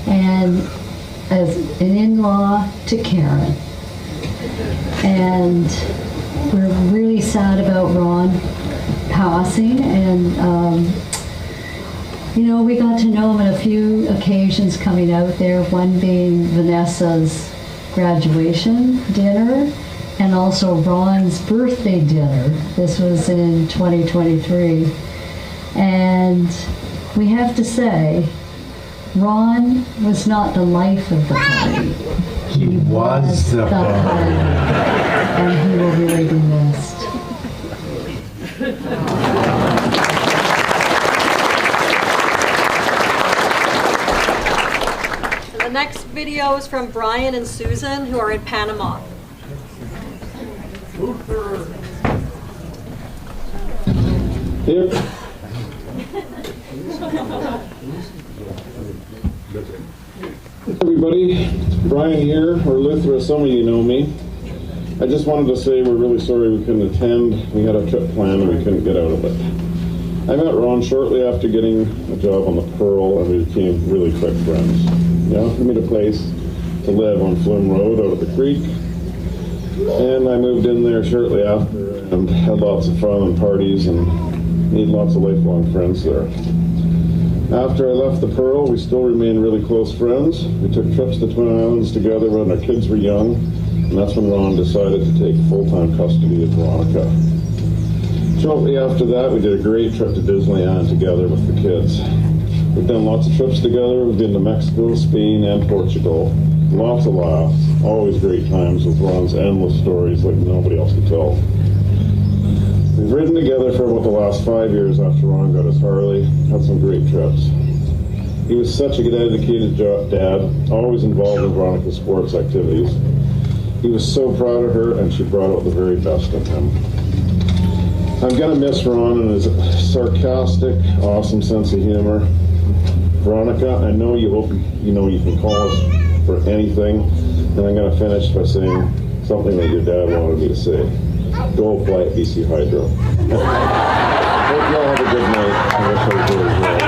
and as an in-law to Karen. And we're really sad about Ron passing, and you know, we got to know him on a few occasions coming out there, one being Vanessa's graduation dinner, and also Ron's birthday dinner. This was in 2023. And we have to say, Ron was not the life of the party. He was the party. And he will really be missed. The next video is from Brian and Susan, who are in Panama. Here. Everybody, it's Brian here, or Luther, as some of you know me. I just wanted to say we're really sorry we couldn't attend. We had a trip planned and we couldn't get out of it. I met Ron shortly after getting a job on the Pearl, and we became really quick friends. He offered me a place to live on Flume Road out at the creek, and I moved in there shortly after and had lots of fun and parties and made lots of lifelong friends there. After I left the Pearl, we still remained really close friends. We took trips to Twin Islands together when our kids were young, and that's when Ron decided to take full-time custody of Veronica. Shortly after that, we did a great trip to Disneyland together with the kids. We've done lots of trips together. We've been to Mexico, Spain, and Portugal. Lots of laughs, always great times with Ron's endless stories like nobody else could tell. We've ridden together for about the last 5 years after Ron got his Harley, had some great trips. He was such a good educated dad, always involved in Veronica's sports activities. He was so proud of her, and she brought out the very best in him. I'm gonna miss Ron and his sarcastic, awesome sense of humor. Veronica, I know you hope you know you can call us for anything, and I'm gonna finish by saying something that your dad wanted me to say. Go play at BC Hydro. Hope you all have a good night. I wish I was there as well.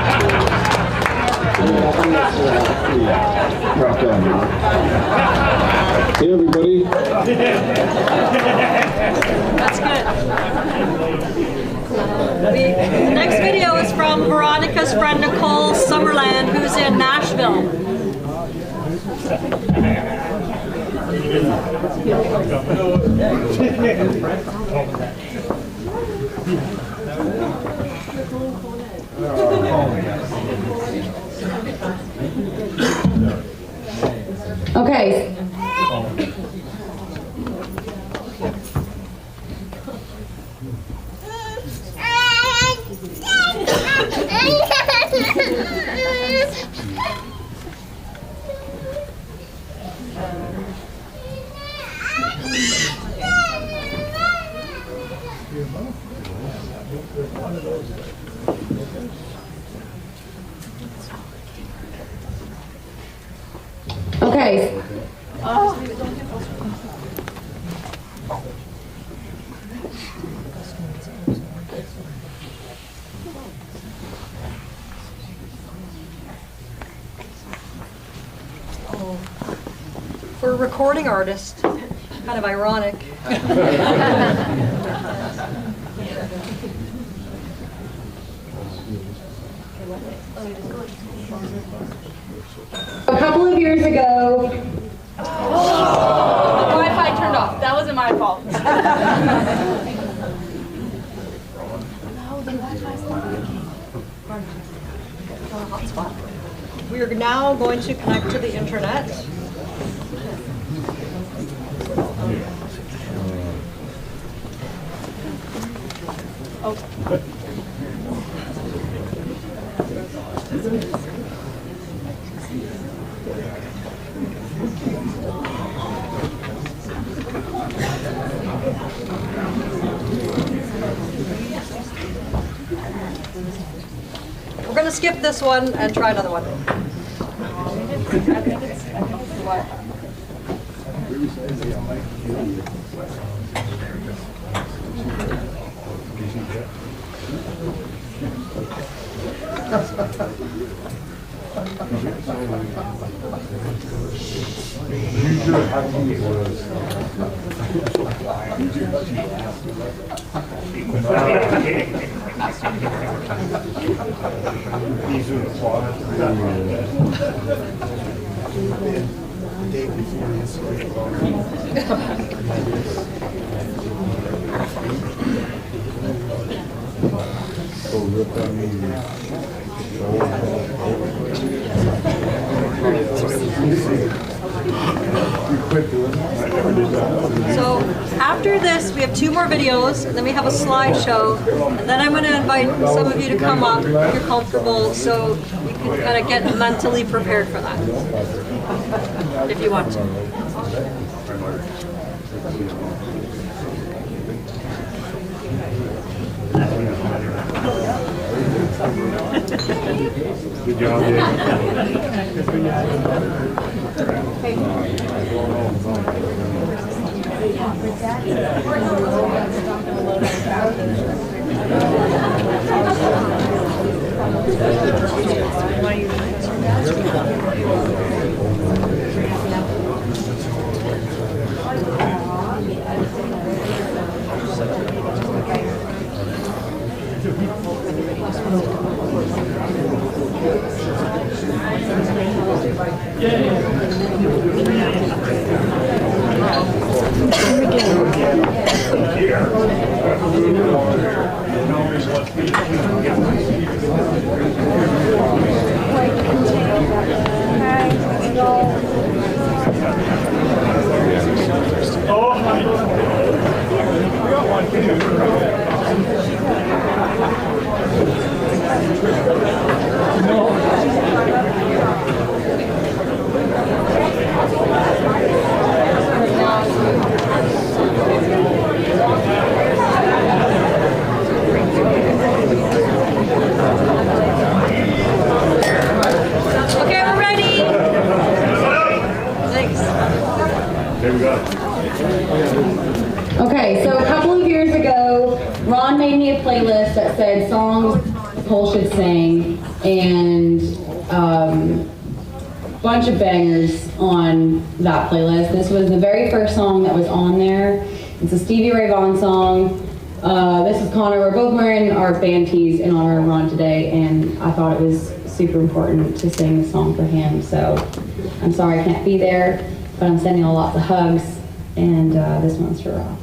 Hey everybody. That's good. The next video is from Veronica's friend Nicole Summerland, who's in Nashville. Okay. Okay. For a recording artist, kind of ironic. A couple of years ago. The Wi-Fi turned off. That wasn't my fault. No, the Wi-Fi's not working. We are now going to connect to the internet. Okay. We're going to skip this one and try another one. So after this, we have 2 more videos, and then we have a slideshow, and then I'm going to invite some of you to come up if you're comfortable, so you can kind of get mentally prepared for that, if you want to. Good job, Dave. Okay, we're ready. Thanks. There we go. Okay, so a couple of years ago, Ron made me a playlist that said songs Cole should sing, and bunch of bangers on that playlist. This was the very first song that was on there. It's a Stevie Ray Vaughan song. This is Connor. We're both wearing our band tees in honor of Ron today, and I thought it was super important to sing the song for him. So I'm sorry I can't be there, but I'm sending a lots of hugs, and this one's for Ron.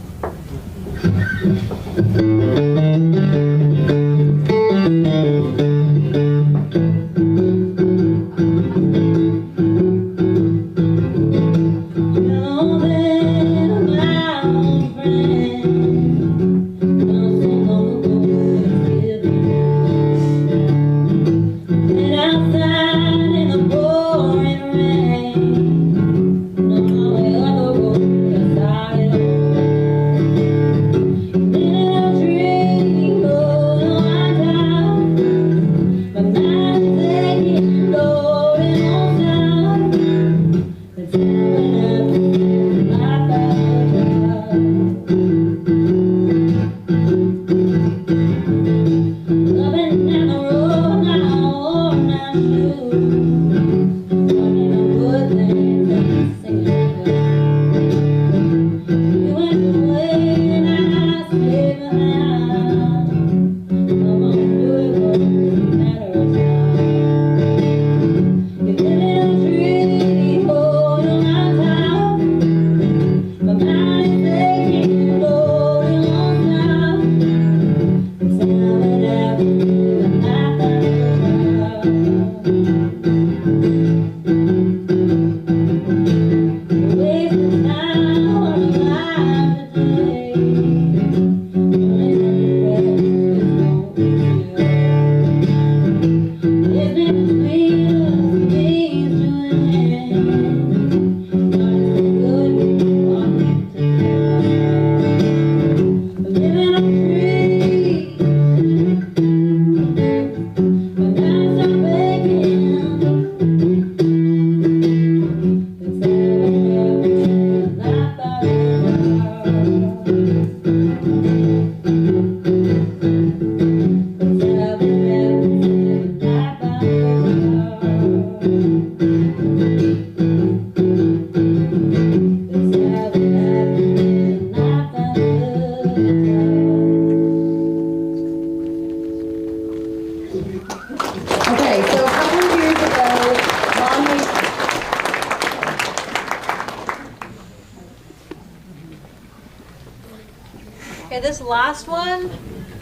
Okay, this last one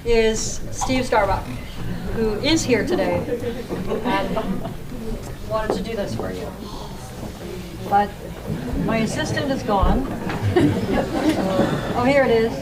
is Steve Starbuck, who is here today and wanted to do this for you. But my assistant is gone. Oh, here it is.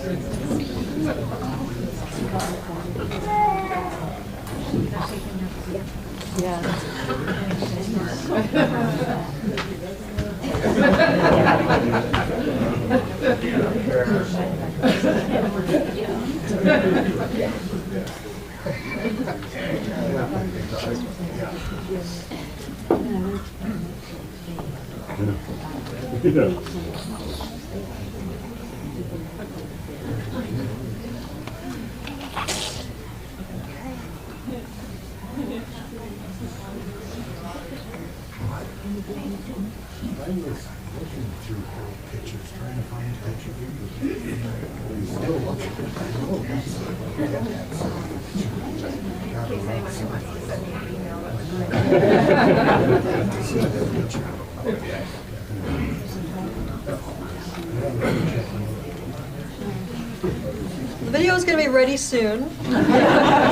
The video is going to be ready soon, as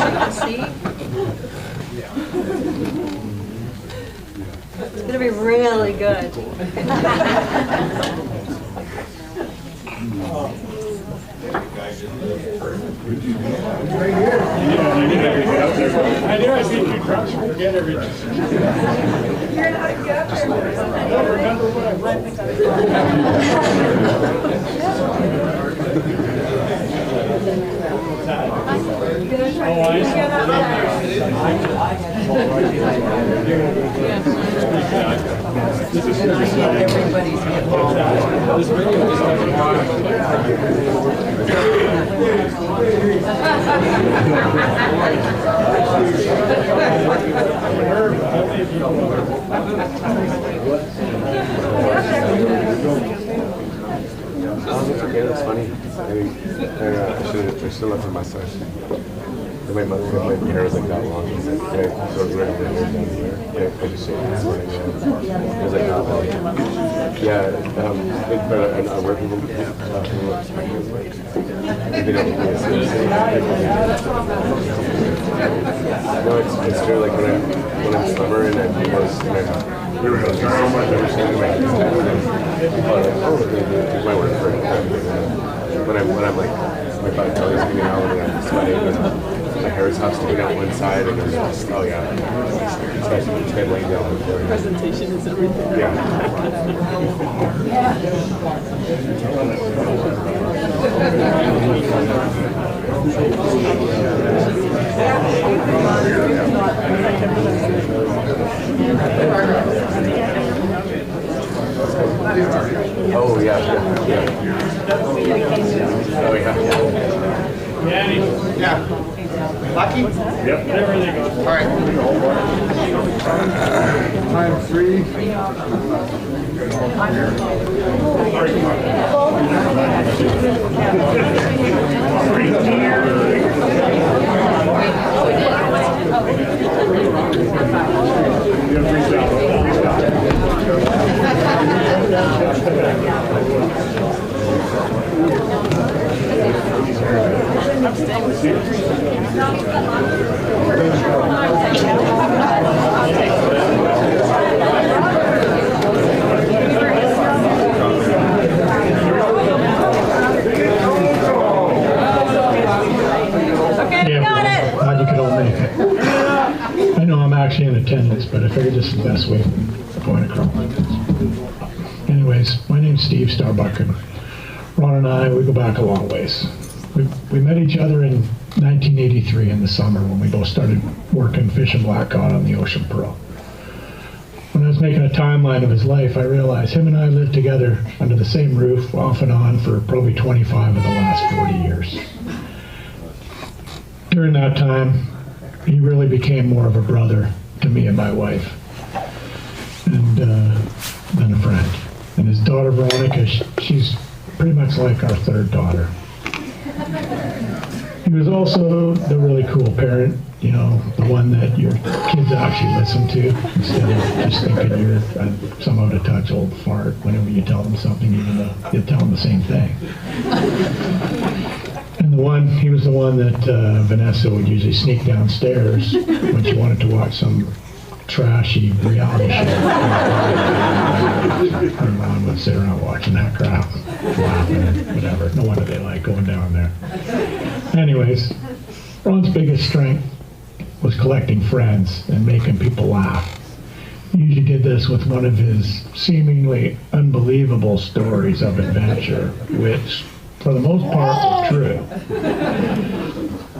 you can see. It's going to be really good. I knew I'd be too drunk to forget everything. You're not a governor. I don't remember what I wrote. Everybody's involved. This video is Okay, that's funny. I still left on my side. My hair was like that long. I was like, okay, so right over here, down here. I just say this morning. It was like, but where people they don't really see no, it's true. Like when I'm summer and I'm so much understanding my people are like, oh, they might work for it. When I'm like, my butt belly's hanging out and I'm sweating and my hair is sticking out one side and then oh yeah, it's been laying down on the floor. Presentation is everything. Oh yeah. Oh yeah. Yeah. Lucky? Yep. Whatever they go. All right. Time 3. I know I'm actually in attendance, but I figured this is the best way of going across. Anyways, my name's Steve Starbuck, and Ron and I, we go back a long ways. We met each other in 1983 in the summer when we both started working fishing blackcod on the Ocean Pearl. When I was making a timeline of his life, I realized him and I lived together under the same roof off and on for probably 25 of the last 40 years. During that time, he really became more of a brother to me and my wife, and than a friend. And his daughter Veronica, she's pretty much like our third daughter. He was also the really cool parent, you know, the one that your kids actually listen to instead of just thinking you're some out of touch old fart whenever you tell them something, even though you tell them the same thing. And he was the one that Vanessa would usually sneak downstairs when she wanted to watch some trashy reality show. And Ron would sit around watching that crap, laughing, whatever. No wonder they like going down there. Anyways, Ron's biggest strength was collecting friends and making people laugh. He usually did this with one of his seemingly unbelievable stories of adventure, which for the most part was true.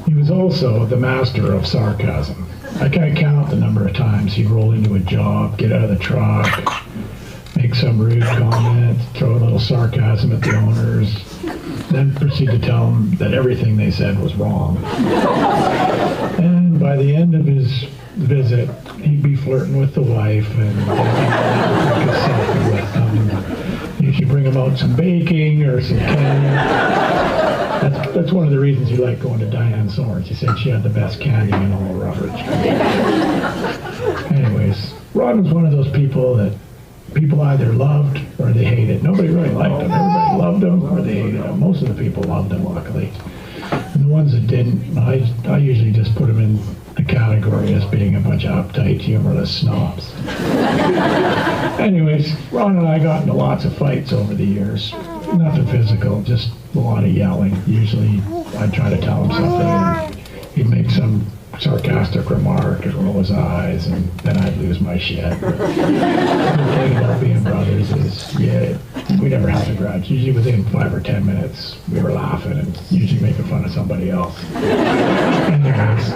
He was also the master of sarcasm. I can't count the number of times he'd roll into a job, get out of the truck, make some rude comment, throw a little sarcasm at the owners, then proceed to tell them that everything they said was wrong. And by the end of his visit, he'd be flirting with the wife and take a selfie with them. You should bring him out some baking or some candy. That's one of the reasons you like going to Diane Sorens. He said she had the best candy in all of Rutledge. Anyways, Ron was one of those people that people either loved or they hated. Nobody really liked him. Everybody loved him or they hated him. Most of the people loved him, luckily. And the ones that didn't, I usually just put them in the category as being a bunch of uptight, humorless snobs. Anyways, Ron and I got into lots of fights over the years. Nothing physical, just a lot of yelling. Usually I'd try to tell him something and he'd make some sarcastic remark and roll his eyes, and then I'd lose my shit. The thing about being brothers is, yeah, we never had a grudge. Usually within 5 or 10 minutes, we were laughing and usually making fun of somebody else. Anyways,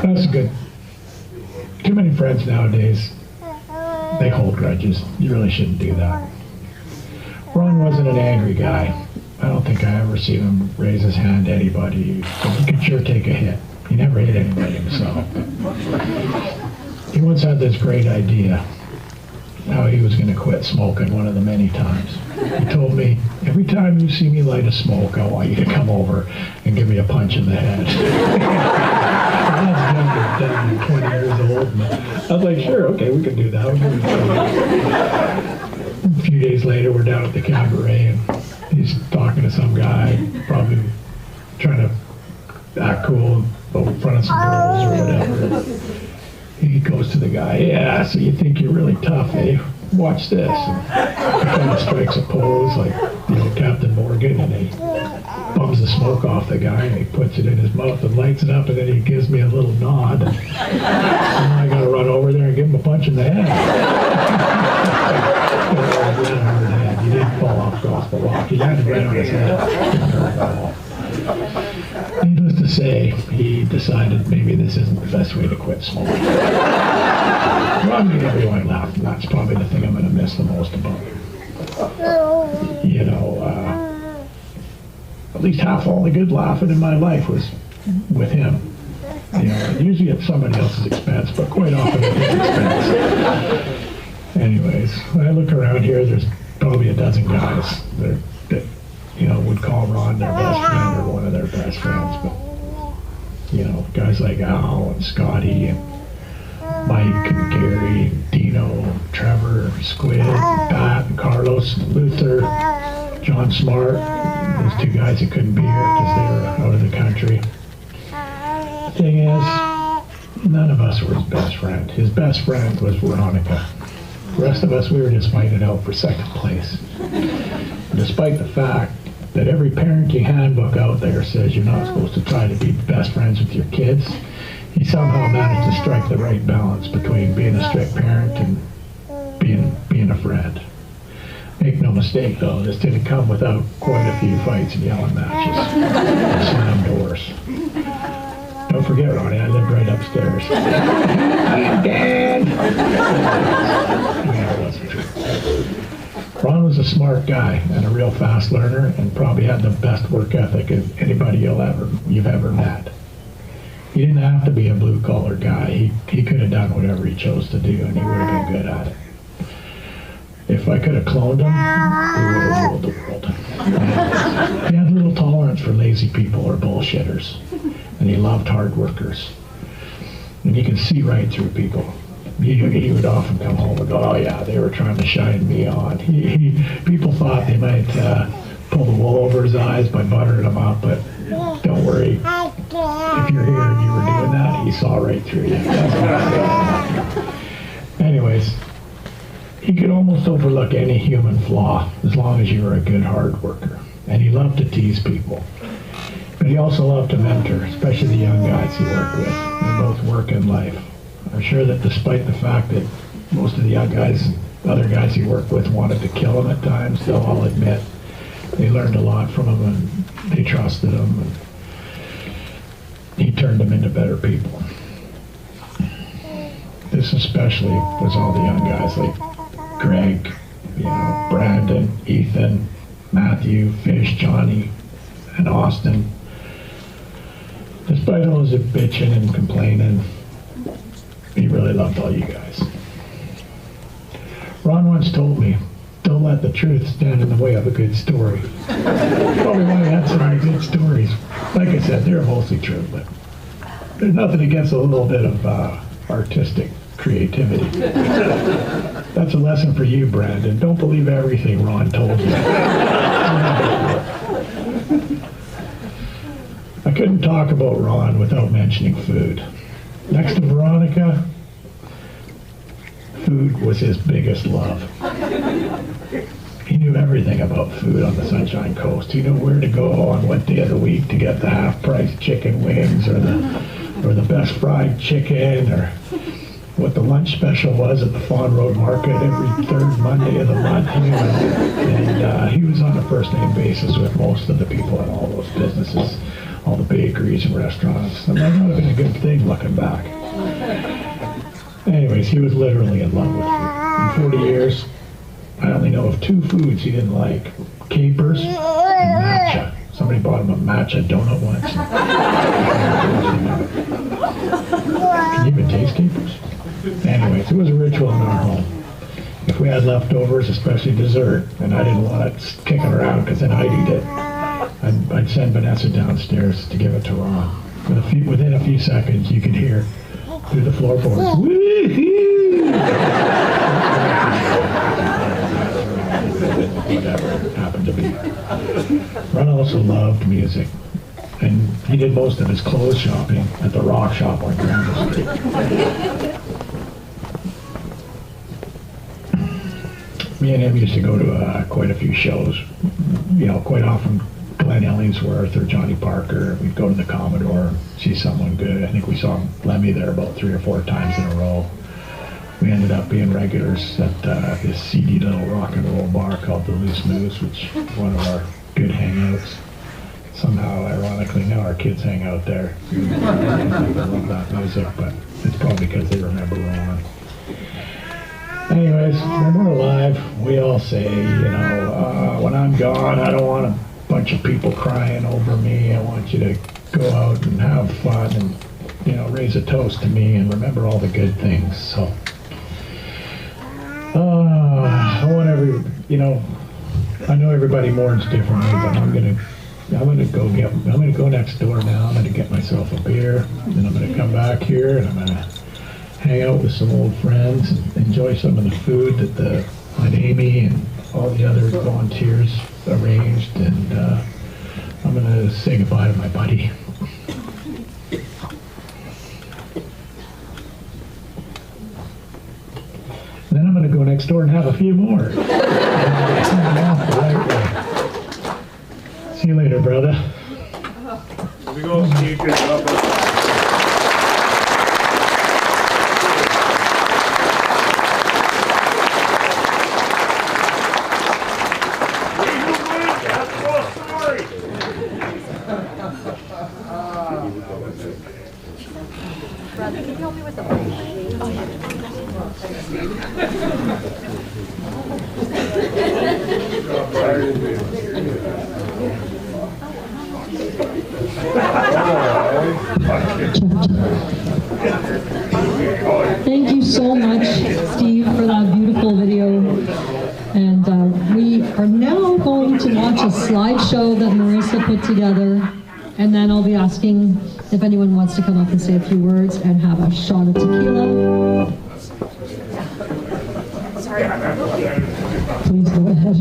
that's good. Too many friends nowadays, they hold grudges. You really shouldn't do that. Ron wasn't an angry guy. I don't think I ever seen him raise his hand to anybody, but he could sure take a hit. He never hit anybody himself. He once had this great idea, how he was going to quit smoking one of the many times. He told me, every time you see me light a smoke, I want you to come over and give me a punch in the head. I was younger than 20 years old. And I was like, sure, okay, we can do that. A few days later, we're down at the cabaret, and he's talking to some guy, probably trying to act cool in front of some girls or whatever. He goes to the guy, yeah, so you think you're really tough, eh? Watch this. And he kind of strikes a pose like, Captain Morgan, and he bums the smoke off the guy, and he puts it in his mouth and lights it up, and then he gives me a little nod. And I got to run over there and give him a punch in the head. He didn't fall off Gospel Walk. He landed right on his head. Needless to say, he decided maybe this isn't the best way to quit smoking. Well, I mean, everyone laughed, and that's probably the thing I'm going to miss the most about him. At least half all the good laughing in my life was with him. Usually at somebody else's expense, but quite often at his expense. Anyways, when I look around here, there's probably a dozen guys that would call Ron their best friend or one of their best friends. But, guys like Al and Scotty and Mike and Gary and Dino, Trevor, Squid, Pat and Carlos and Luther, John Smart, those two guys that couldn't be here because they were out of the country. The thing is, none of us were his best friend. His best friend was Veronica. The rest of us, we were just fighting out for second place. Despite the fact that every parenting handbook out there says you're not supposed to try to be best friends with your kids, he somehow managed to strike the right balance between being a strict parent and being a friend. Make no mistake though, this didn't come without quite a few fights and yelling matches. Slam doors. Don't forget, Ronnie, I lived right upstairs. Dad! Yeah, it wasn't true. Ron was a smart guy and a real fast learner and probably had the best work ethic of anybody you've ever met. He didn't have to be a blue-collar guy. He could have done whatever he chose to do, and he would have been good at it. If I could have cloned him, he would have ruled the world. He had little tolerance for lazy people or bullshitters, and he loved hard workers. And he could see right through people. He would often come home and go, oh yeah, they were trying to shine me on. People thought they might pull the wool over his eyes by buttering him up, but don't worry. If you're here and you were doing that, he saw right through you. Anyways, he could almost overlook any human flaw as long as you were a good hard worker. And he loved to tease people. But he also loved to mentor, especially the young guys he worked with, in both work and life. I'm sure that despite the fact that most of the young guys, other guys he worked with wanted to kill him at times, they'll all admit they learned a lot from him and they trusted him. And he turned them into better people. This especially was all the young guys like Greg, Brandon, Ethan, Matthew, Fish, Johnny, and Austin. Despite all his bitching and complaining, he really loved all you guys. Ron once told me, don't let the truth stand in the way of a good story. Probably why I had so many good stories. Like I said, they're mostly true, but there's nothing against a little bit of artistic creativity. That's a lesson for you, Brandon. Don't believe everything Ron told you. I couldn't talk about Ron without mentioning food. Next to Veronica, food was his biggest love. He knew everything about food on the Sunshine Coast. He knew where to go on what day of the week to get the half-price chicken wings or the best fried chicken, or what the lunch special was at the Fawn Road Market every third Monday of the month. And he was on a first-name basis with most of the people in all those businesses, all the bakeries and restaurants. And that would have been a good thing looking back. Anyways, he was literally in love with food. In 40 years, I only know of 2 foods he didn't like: capers and matcha. Somebody bought him a matcha donut once. Can you even taste capers? Anyways, it was a ritual in our home. If we had leftovers, especially dessert, and I didn't want it kicking around because then I'd eat it, I'd send Vanessa downstairs to give it to Ron. Within a few seconds, you could hear through the floorboards, woo-hoo! Whatever it happened to be. Ron also loved music, and he did most of his clothes shopping at the Rock Shop on Granville Street. Me and him used to go to quite a few shows. You know, quite often Glenn Ellingsworth or Johnny Parker. We'd go to the Commodore, see someone good. I think we saw Lemmy there about 3 or 4 times in a row. We ended up being regulars at this seedy little rock and roll bar called the Loose Moose, which was one of our good hangouts. Somehow, ironically, now our kids hang out there. They love that music, but it's probably because they remember Ron. Anyways, when we're alive, we all say, when I'm gone, I don't want a bunch of people crying over me. I want you to go out and have fun and, raise a toast to me and remember all the good things. So, I want I know everybody mourns differently, but I'm gonna go next door now. I'm gonna get myself a beer, and I'm gonna come back here and I'm gonna hang out with some old friends and enjoy some of the food that Amy and all the other volunteers arranged, and I'm gonna say goodbye to my buddy. Then I'm gonna go next door and have a few more. See you later, brother. We go see you guys up. Brother, can you help me with the Thank you so much, Steve, for that beautiful video. And we are now going to watch a slideshow that Marissa put together. And then I'll be asking if anyone wants to come up and say a few words and have a shot of tequila. Sorry. Please go ahead.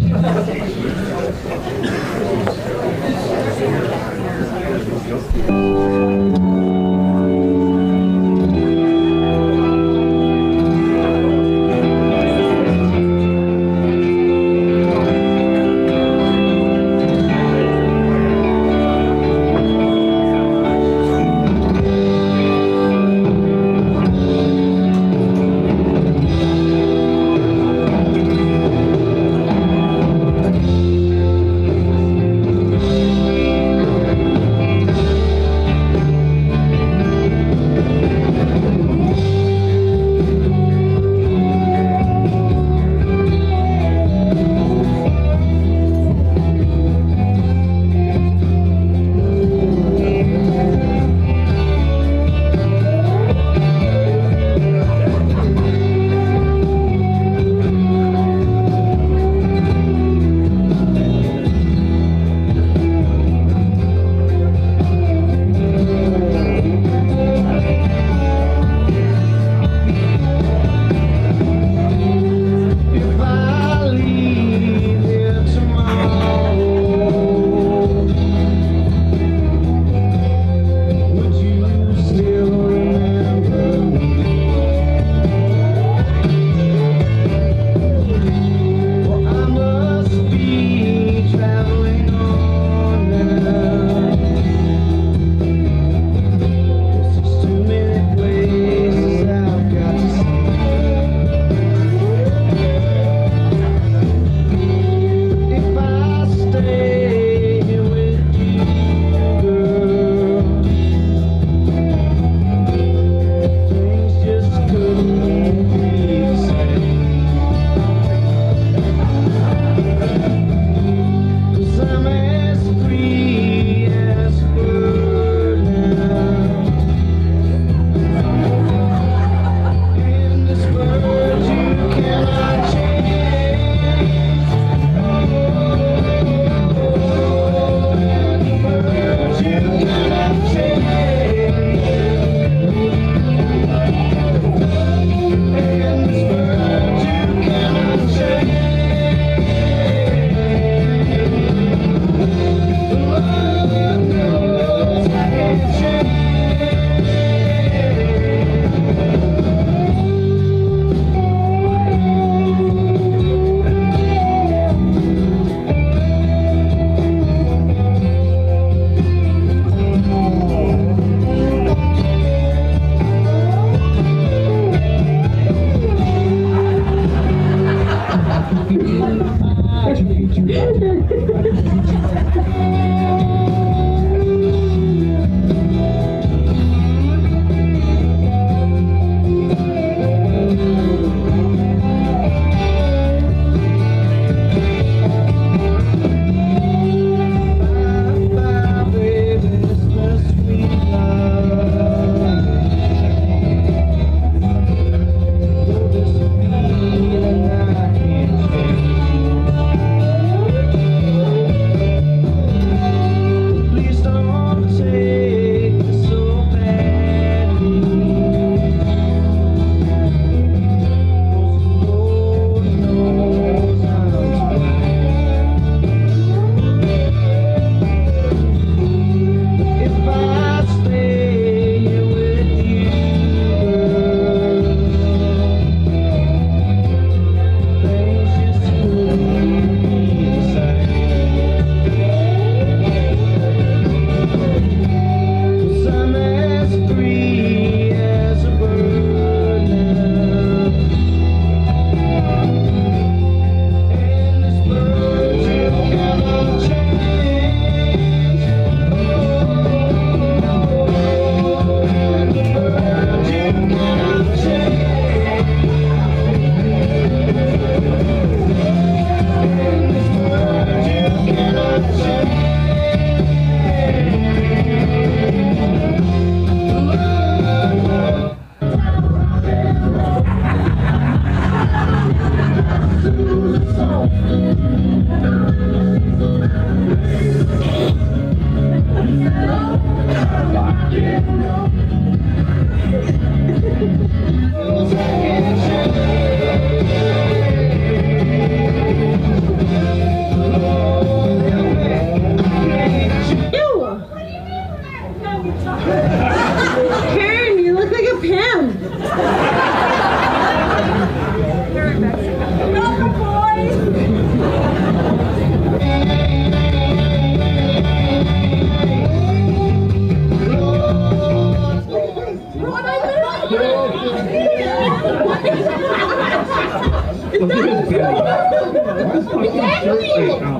Look at his belly. Why is my shirt right now?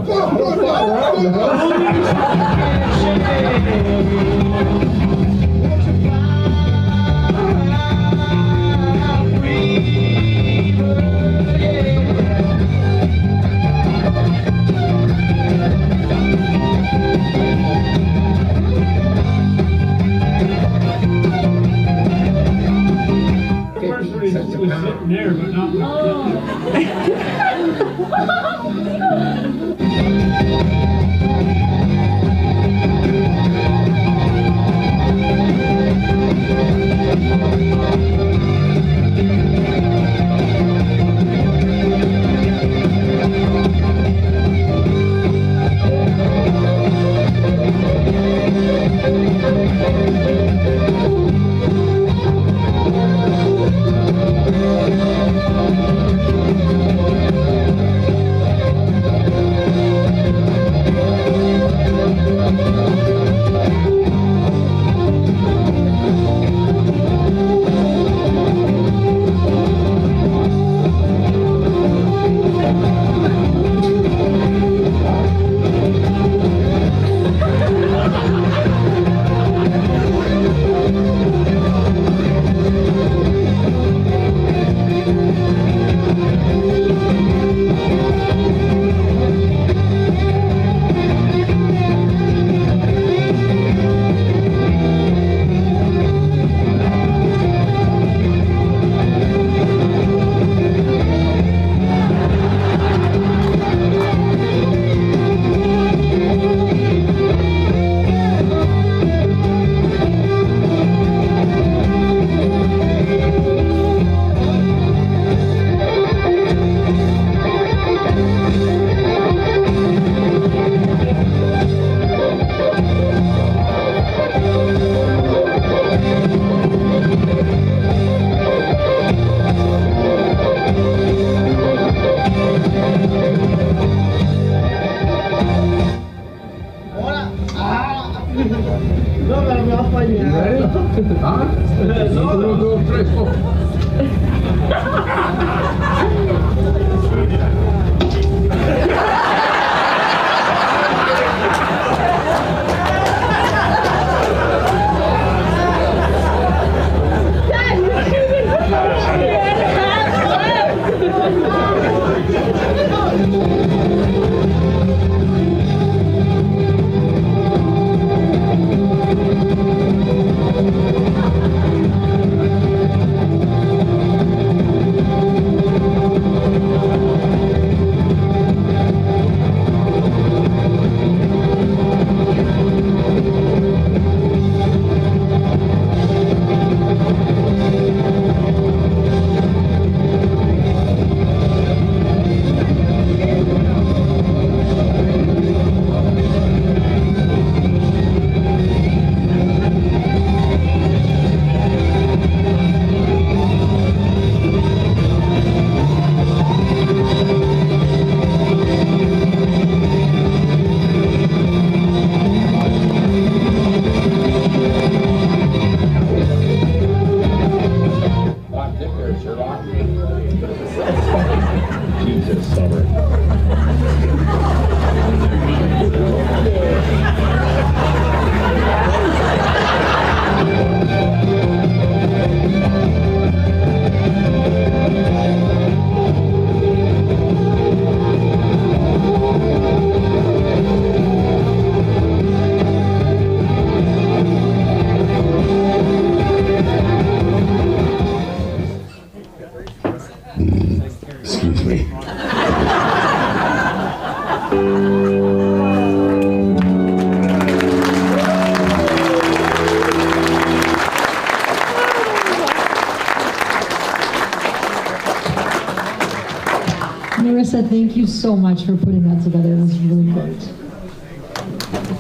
It was sitting there, but not. Excuse me. Marissa, thank you so much for putting that together. It was really great.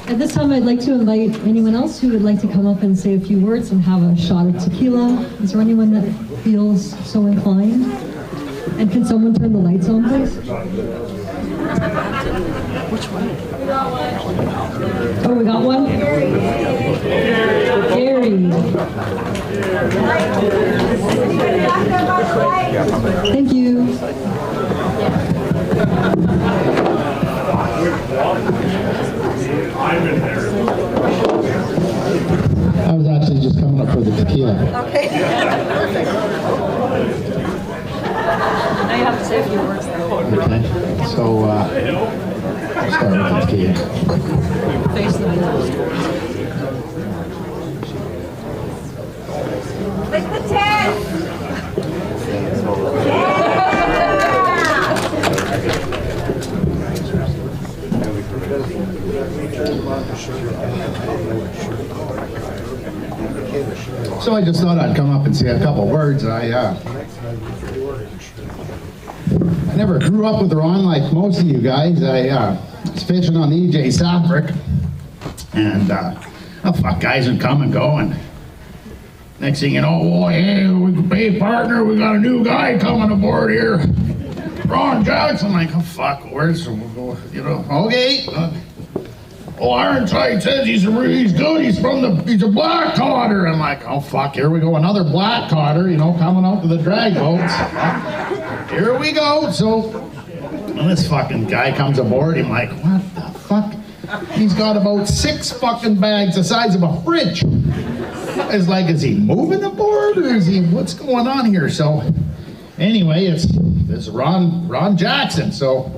At this time, I'd like to invite anyone else who would like to come up and say a few words and have a shot of tequila. Is there anyone that feels so inclined? And can someone turn the lights on, please? Oh, we got one? Gary. Thank you. I was actually just coming up for the tequila. Okay. Perfect. Now you have to say a few words though. Okay. So, I'll start with the tequila. Face them. Like the 10. So I just thought I'd come up and say a couple words. I never grew up with Ron like most of you guys. I was fishing on the EJ Saffric, and guys would come and go, and next thing you know, oh, hey partner, we got a new guy coming aboard here, Ron Jackson. I'm like, oh fuck, where's, okay. Ironside says he's good, he's a black cotter. I'm like, oh fuck, here we go, another black cotter, coming out to the drag boats. Here we go. So when this fucking guy comes aboard, I'm like, what the fuck? He's got about 6 fucking bags the size of a fridge. It's like, is he moving aboard, or what's going on here? So anyway, it's Ron Jackson. So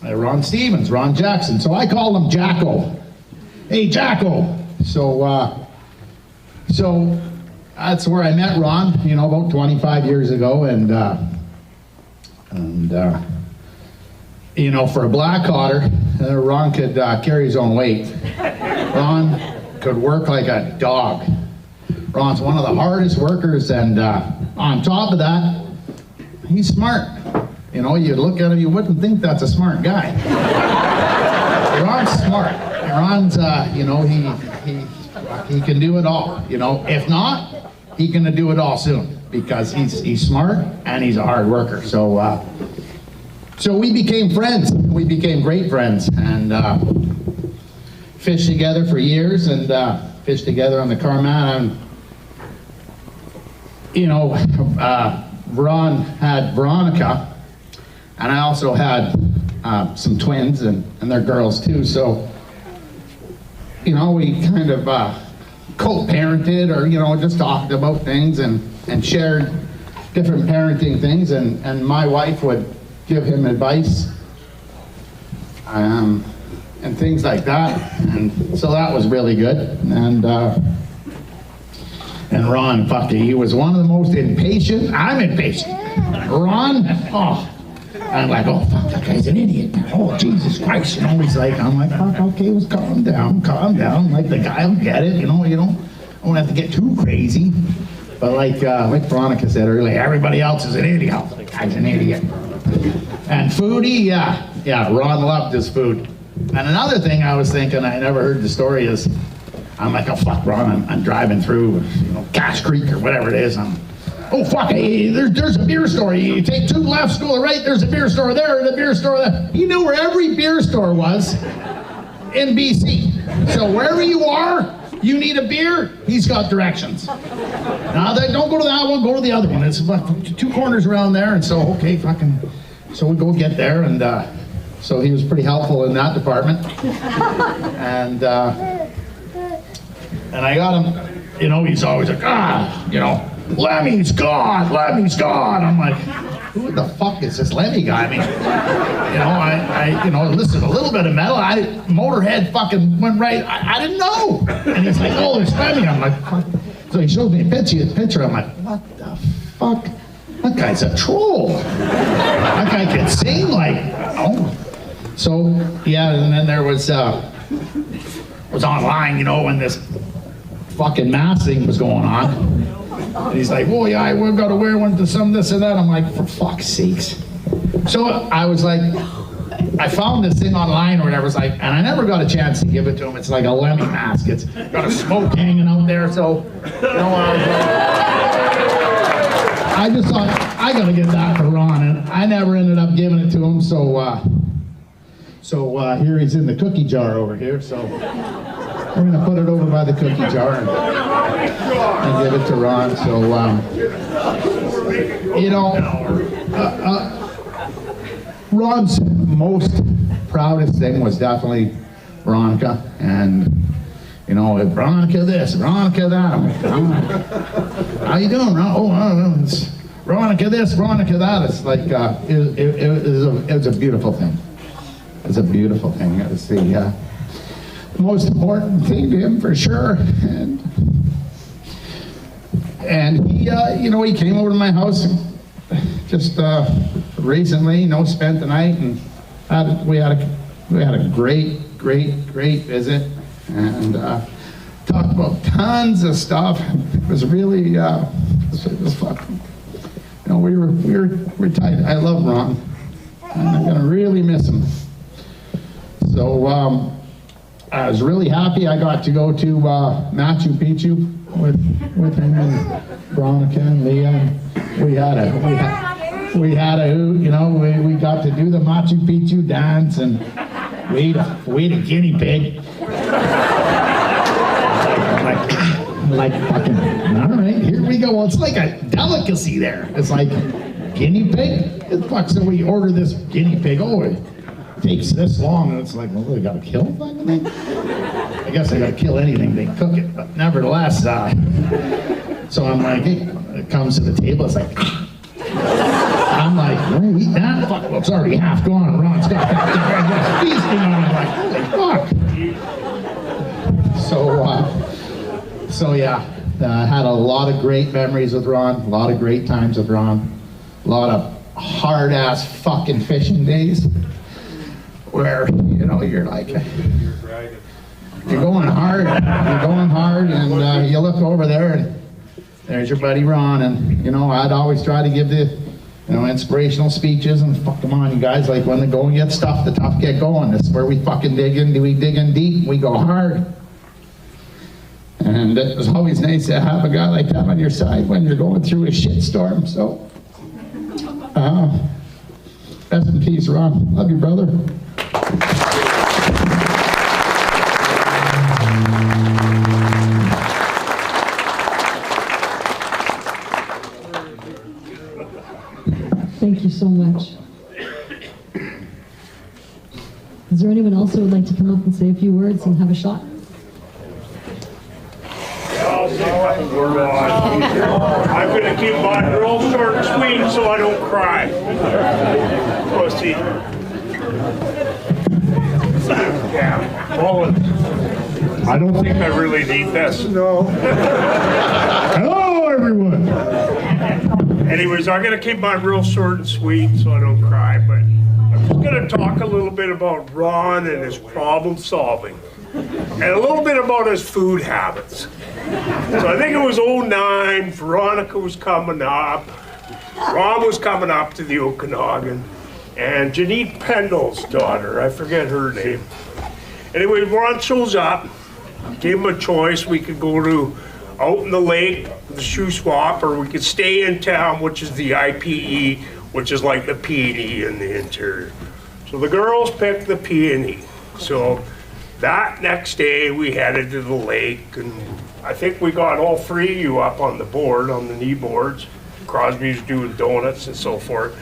Ron Stevens, Ron Jackson. So I call him Jacko. Hey, Jacko. So that's where I met Ron, about 25 years ago, and for a black otter, Ron could carry his own weight. Ron could work like a dog. Ron's one of the hardest workers, and on top of that, he's smart. You look at him, you wouldn't think that's a smart guy. Ron's smart. Ron's, he can do it all. If not, he's gonna do it all soon, because he's smart and he's a hard worker. So we became friends. We became great friends, and fished together for years, and fished together on the Carman. Ron had Veronica, and I also had some twins and they're girls too. So we kind of co-parented, or just talked about things and shared different parenting things, and my wife would give him advice and things like that, and so that was really good. And Ron, he was one of the most impatient. I'm impatient. Ron, I'm like, oh fuck, that guy's an idiot. Oh Jesus Christ, he's like, I'm like, fuck, okay, let's calm down. Like, the guy will get it, you don't have to get too crazy. But like Veronica said earlier, everybody else is an idiot. The guy's an idiot. And foodie, yeah, Ron loved his food. And another thing I was thinking, I never heard the story, is I'm like, oh fuck, Ron, I'm driving through, Cache Creek or whatever it is. Oh fuck, hey, there's a beer store. You take 2 lefts, go to the right, there's a beer store there, and a beer store there. He knew where every beer store was in BC. So wherever you are, you need a beer, he's got directions. Now, don't go to that one, go to the other one. It's about 2 corners around there, and so, okay, so we go get there, and so he was pretty helpful in that department. And I got him, he's always like, Lemmy's gone. I'm like, who the fuck is this Lemmy guy? I mean, I listened to a little bit of metal. Motorhead fucking went right. I didn't know. And he's like, oh, there's Lemmy. I'm like, fuck. So he shows me a picture. I'm like, what the fuck? That guy's a troll. That guy can sing So, yeah, and then there was online, when this fucking mask thing was going on. And he's like, oh yeah, we've got to wear one to some this and that. I'm like, for fuck's sakes. So I was like, I found this thing online or whatever. It's like, and I never got a chance to give it to him. It's like a Lemmy mask. It's got a smoke hanging out there. So, I just thought, I gotta get that for Ron, and I never ended up giving it to him, so here he's in the cookie jar over here, so we're gonna put it over by the cookie jar and give it to Ron. So, Ron's most proudest thing was definitely Veronica, and Veronica this, Veronica that. I'm like, how you doing, Ron? Oh, I don't know. It's Veronica this, Veronica that. It's like it was a beautiful thing. It's a beautiful thing. It's the most important thing to him for sure. And he, he came over to my house just recently. Spent the night, and we had a great visit, and talked about tons of stuff. It was really it was fucking. We were tight. I love Ron, and I'm gonna really miss him. So I was really happy I got to go to Machu Picchu with him and Veronica and Leah. We got to do the Machu Picchu dance, and we ate a guinea pig. like fucking, all right, here we go. Well, it's like a delicacy there. It's like guinea pig. So we order this guinea pig. Oh, it takes this long, and it's like, well, we gotta kill the fucking thing. I guess I gotta kill anything they cook it, but nevertheless, so I'm like, hey, it comes to the table. It's like, I'm like, oh, eat that? Fuck, well, it's already half gone. Ron's got that feasting on it. I'm like, holy fuck. So yeah, I had a lot of great memories with Ron, a lot of great times with Ron, a lot of hard-ass fucking fishing days where, you're like, you're going hard, and you look over there, and there's your buddy Ron, and, I'd always try to give the, inspirational speeches, and fuck, come on, you guys, like, when the going gets tough, the tough get going. This is where we fucking dig in, we dig in deep, we go hard. And it was always nice to have a guy like that on your side when you're going through a shitstorm. So, rest in peace, Ron. Love you, brother. Thank you so much. Is there anyone else who would like to come up and say a few words and have a shot? I'm gonna keep mine real short and sweet so I don't cry. Pussy. Yeah. Well, I don't think I really need this. No. Hello, everyone. Anyways, I'm gonna keep mine real short and sweet so I don't cry, but I'm just gonna talk a little bit about Ron and his problem solving. And a little bit about his food habits. So I think it was 2009, Veronica was coming up, Ron was coming up to the Okanagan, and Janine Pendle's daughter, I forget her name. Anyway, Ron shows up, gave him a choice. We could go to out in the lake, the shoe swap, or we could stay in town, which is the IPE, which is like the P&E in the interior. So the girls picked the P&E. So that next day we headed to the lake, and I think we got all three of you up on the board, on the knee boards. Crosby's doing donuts and so forth.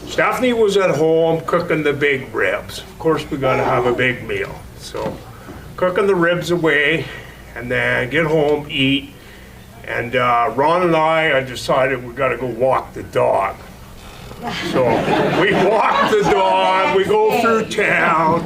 Stephanie was at home cooking the big ribs. Of course, we gotta have a big meal. So cooking the ribs away, and then get home, eat. And Ron and I decided we gotta go walk the dog. So we walk the dog, we go through town,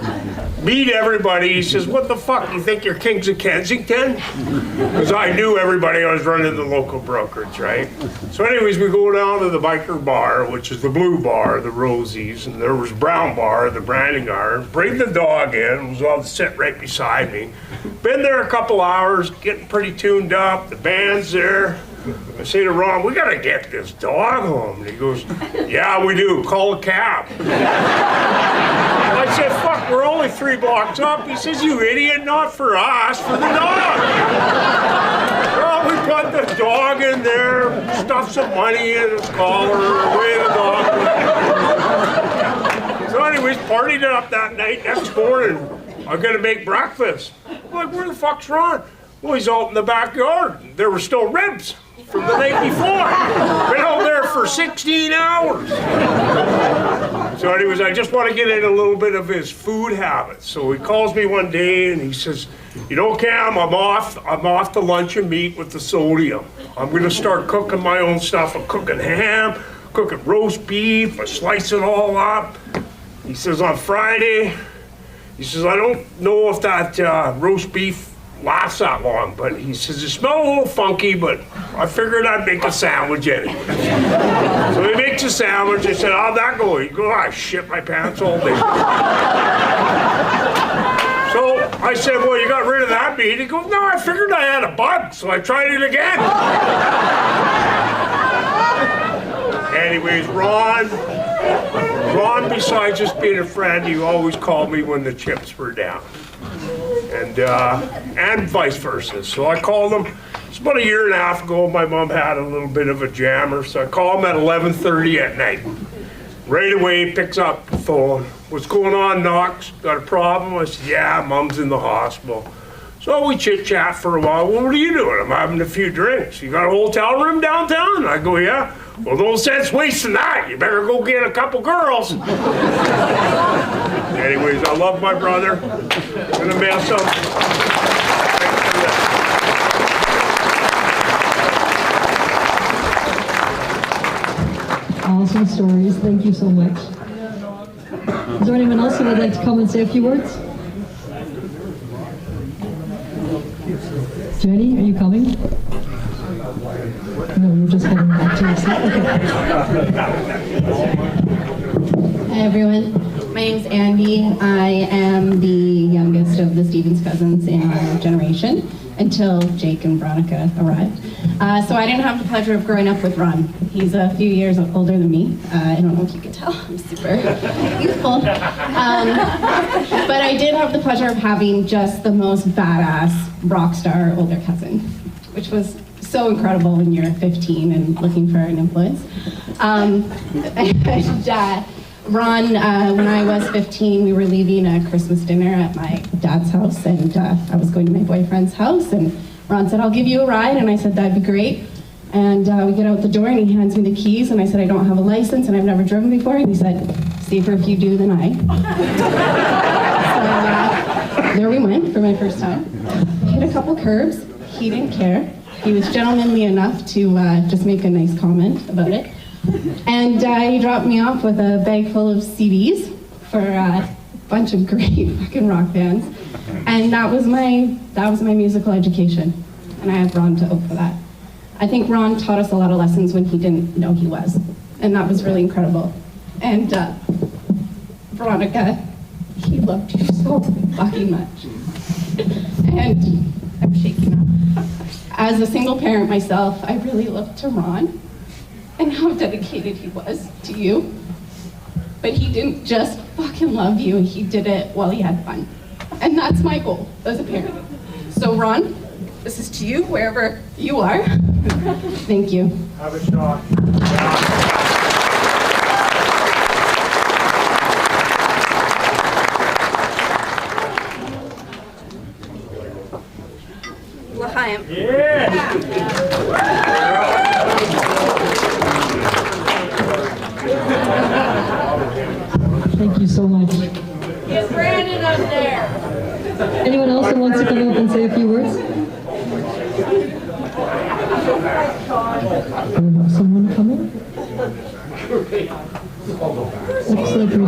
meet everybody. He says, what the fuck, you think you're Kings of Kensington? Because I knew everybody. I was running the local brokerage, right? So anyways, we go down to the biker bar, which is the blue bar, the Rosie's, and there was brown bar, the branding iron. Bring the dog in, it was all sit right beside me. Been there a couple hours, getting pretty tuned up, the band's there. I say to Ron, we gotta get this dog home. And he goes, yeah, we do, call a cab. I said, fuck, we're only 3 blocks up. He says, you idiot, not for us, for the dog. Well, we put got the dog in there, stuffed some money in his collar, away the dog. So anyways, partied it up that night. Next morning, I'm gonna make breakfast. I'm like, where the fuck's Ron? Well, he's out in the backyard. There were still ribs from the night before. Been out there for 16 hours. So anyways, I just want to get in a little bit of his food habits. So he calls me one day and he says, you know, Cam, I'm off the lunch and meat with the sodium. I'm gonna start cooking my own stuff. I'm cooking ham, cooking roast beef, I slice it all up. He says on Friday, he says, I don't know if that roast beef lasts that long, but he says, it smells a little funky, but I figured I'd make a sandwich anyway. So he makes a sandwich. I said, how'd that go? He goes, I shit my pants all day. So I said, well, you got rid of that meat? He goes, no, I figured I had a bug, so I tried it again. Anyways, Ron, besides just being a friend, he always called me when the chips were down. And vice versa. So I called him, it's about a year and a half ago, my mom had a little bit of a jammer, so I called him at 11:30 at night. Right away, he picks up the phone. What's going on, Knox? Got a problem? I said, yeah, Mom's in the hospital. So we chit-chat for a while. Well, what are you doing? I'm having a few drinks. You got a hotel room downtown? I go, yeah. Well, no sense wasting that. You better go get a couple girls. Anyways, I love my brother. Gonna miss him. Awesome stories. Thank you so much. Is there anyone else who would like to come and say a few words? Jenny, are you coming? No, you're just heading back to your seat. Okay. Hi everyone, my name's Andy. I am the youngest of the Stevens cousins in our generation until Jake and Veronica arrived. So I didn't have the pleasure of growing up with Ron. He's a few years older than me. I don't know if you can tell, I'm super youthful. But I did have the pleasure of having just the most badass rock star older cousin, which was so incredible when you're 15 and looking for an influence. Ron, when I was 15, we were leaving a Christmas dinner at my dad's house, and I was going to my boyfriend's house, and Ron said, I'll give you a ride, and I said, that'd be great. And we get out the door, and he hands me the keys, and I said, I don't have a license, and I've never driven before, and he said, safer if you do than I. So there we went for my first time. Hit a couple curbs. He didn't care. He was gentlemanly enough to just make a nice comment about it. And he dropped me off with a bag full of CDs for a bunch of great fucking rock bands. And that was my musical education. And I have Ron to owe for that. I think Ron taught us a lot of lessons when he didn't know he was. And that was really incredible. And Veronica, he loved you so fucking much. And I'm shaking now. As a single parent myself, I really looked to Ron and how dedicated he was to you. But he didn't just fucking love you, he did it while he had fun. And that's my goal as a parent. So Ron, this is to you, wherever you are. Thank you. Have a shot. L'chaim. Thank you so much. Get Brandon up there. Anyone else who wants to come up and say a few words? Do we have someone coming? Looks like we do.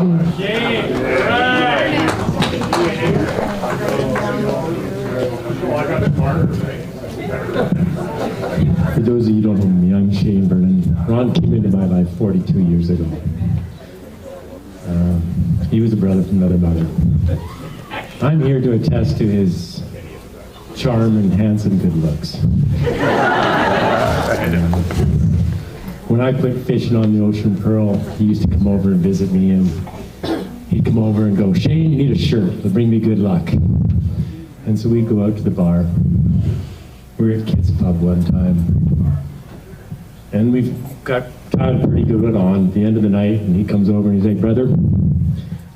For those of you who don't know me, I'm Shane Vernon. Ron came into my life 42 years ago. He was a brother from another mother. I'm here to attest to his charm and handsome good looks. When I quit fishing on the Ocean Pearl, he used to come over and visit me, and he'd come over and go, Shane, you need a shirt, it'll bring me good luck. And so we'd go out to the bar, we were at Kids Pub one time, and we've got kind of pretty good on at the end of the night, and he comes over and he's like, brother,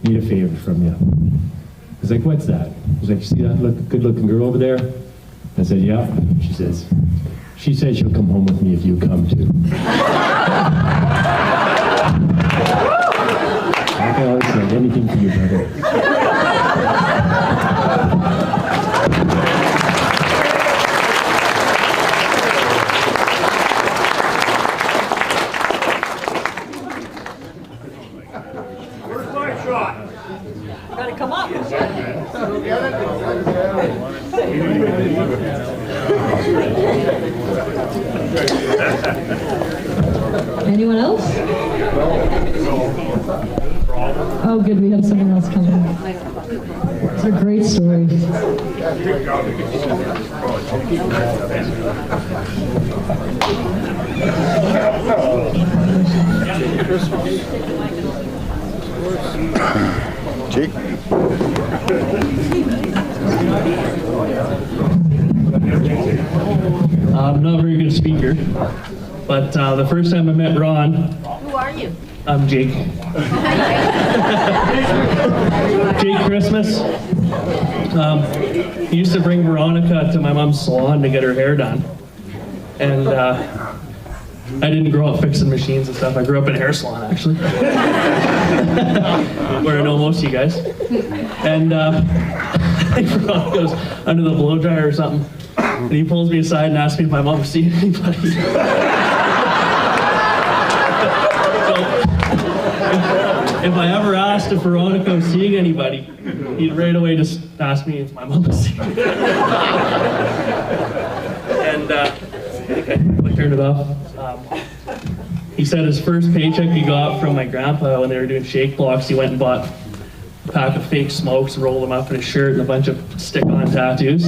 need a favor from you. He's like, what's that? He's like, you see that good-looking girl over there? I said, yeah. She said she'll come home with me if you come too. I always say, anything for you, brother. Where's my shot? Gotta come up. Anyone else? Oh, good, we have someone else coming. It's a great story. Jake? I'm not a very good speaker, but the first time I met Ron, Who are you? I'm Jake. Jake Christmas. He used to bring Veronica to my mom's salon to get her hair done. And I didn't grow up fixing machines and stuff. I grew up in a hair salon, actually. Where I know most of you guys. And I think Veronica goes under the blow dryer or something. And he pulls me aside and asks me if my mom has seen anybody. If I ever asked if Veronica was seeing anybody, he'd right away just ask me if my mom was seeing anybody. And I think I turned it off. He said his first paycheck he got from my grandpa when they were doing shake blocks, he went and bought a pack of fake smokes, rolled them up in his shirt, and a bunch of stick-on tattoos.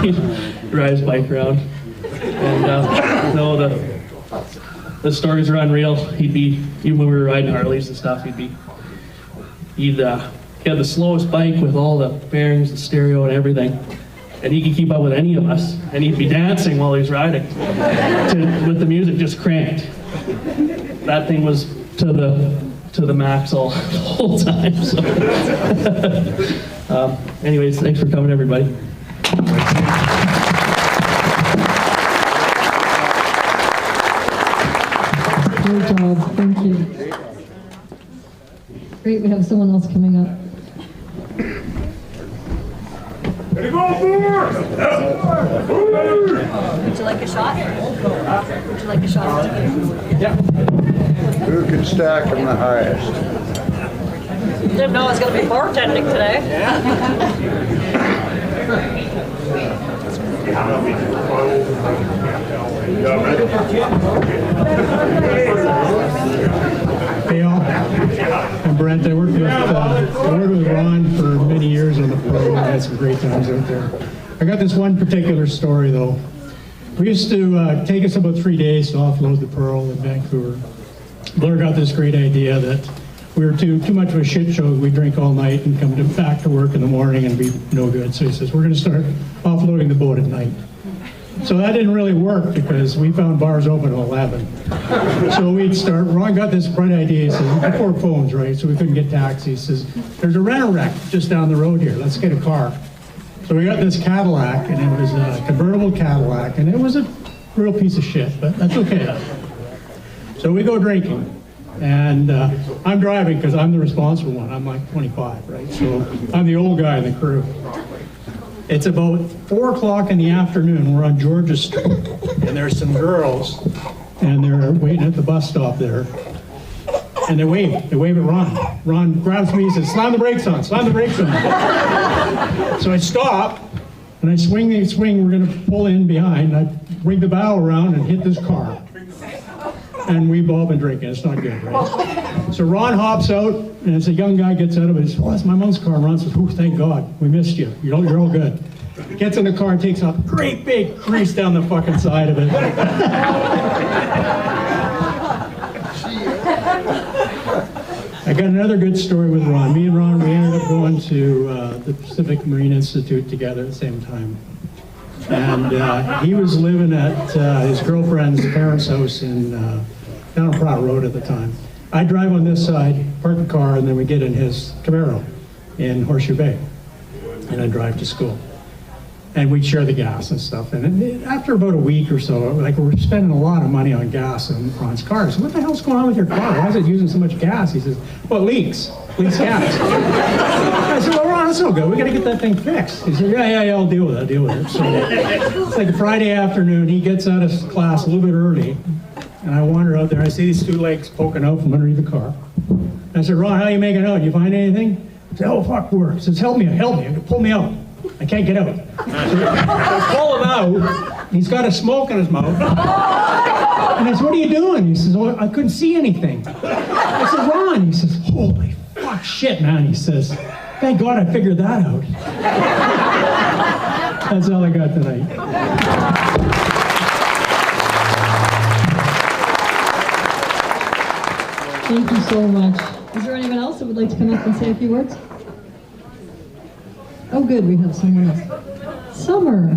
He'd ride his bike around. And no, the stories are unreal. He'd be, even when we were riding Harleys and stuff, he had the slowest bike with all the bearings, the stereo, and everything. And he could keep up with any of us. And he'd be dancing while he was riding with the music just cranked. That thing was to the max all the whole time. So. Anyways, thanks for coming, everybody. Great job, thank you. Great, we have someone else coming up. Ready to go forward! Would you like a shot? Would you like a shot? Yeah. Who can stack them the highest? Didn't know I was going to be bartending today. Hey all, I'm Brent. I worked with Ron for many years on the program. I had some great times out there. I got this one particular story though. We used to take us about 3 days to offload the Pearl in Vancouver. Blair got this great idea that we were too much of a shit show. We'd drink all night and come back to work in the morning and be no good. So he says, we're going to start offloading the boat at night. So that didn't really work because we found bars open at 11. So we'd start, Ron got this bright idea, he says, before phones, right? So we couldn't get taxis. He says, there's a rent-a-wreck just down the road here. Let's get a car. So we got this Cadillac, and it was a convertible Cadillac, and it was a real piece of shit, but that's okay. So we go drinking, and I'm driving because I'm the responsible one. I'm like 25, right? So I'm the old guy in the crew. It's about 4 o'clock in the afternoon. We're on Georgia Street, and there's some girls, and they're waiting at the bus stop there. And they wave at Ron. Ron grabs me, he says, slam the brakes on, slam the brakes on. So I stop, and I swing, we're gonna pull in behind, and I bring the bow around and hit this car. And we've all been drinking, it's not good, right? So Ron hops out, and as a young guy gets out of it, he says, oh, that's my mom's car. Ron says, oh, thank God, we missed you. You're all good. Gets in the car and takes a great big crease down the fucking side of it. I got another good story with Ron. Me and Ron, we ended up going to the Pacific Marine Institute together at the same time. And he was living at his girlfriend's parents' house in down on Pratt Road at the time. I drive on this side, park the car, and then we get in his Camaro in Horseshoe Bay, and I drive to school. And we'd share the gas and stuff. And after about a week or so, like, we're spending a lot of money on gas in Ron's car. So what the hell's going on with your car? Why is it using so much gas? He says, well, it leaks gas. I said, well, Ron, that's no good. We got to get that thing fixed. He said, yeah, I'll deal with it. So it's like a Friday afternoon. He gets out of class a little bit early. And I wander out there. I see these two legs poking out from underneath the car. I said, Ron, how are you making out? You find anything? He said, oh, fuck, work. He says, help me. Pull me out. I can't get out. So I pull him out. He's got a smoke in his mouth. And I said, what are you doing? He says, oh, I couldn't see anything. I said, Ron. He says, holy fuck, shit, man. He says, thank God I figured that out. That's all I got tonight. Thank you so much. Is there anyone else that would like to come up and say a few words? Oh, good, we have someone else. Summer.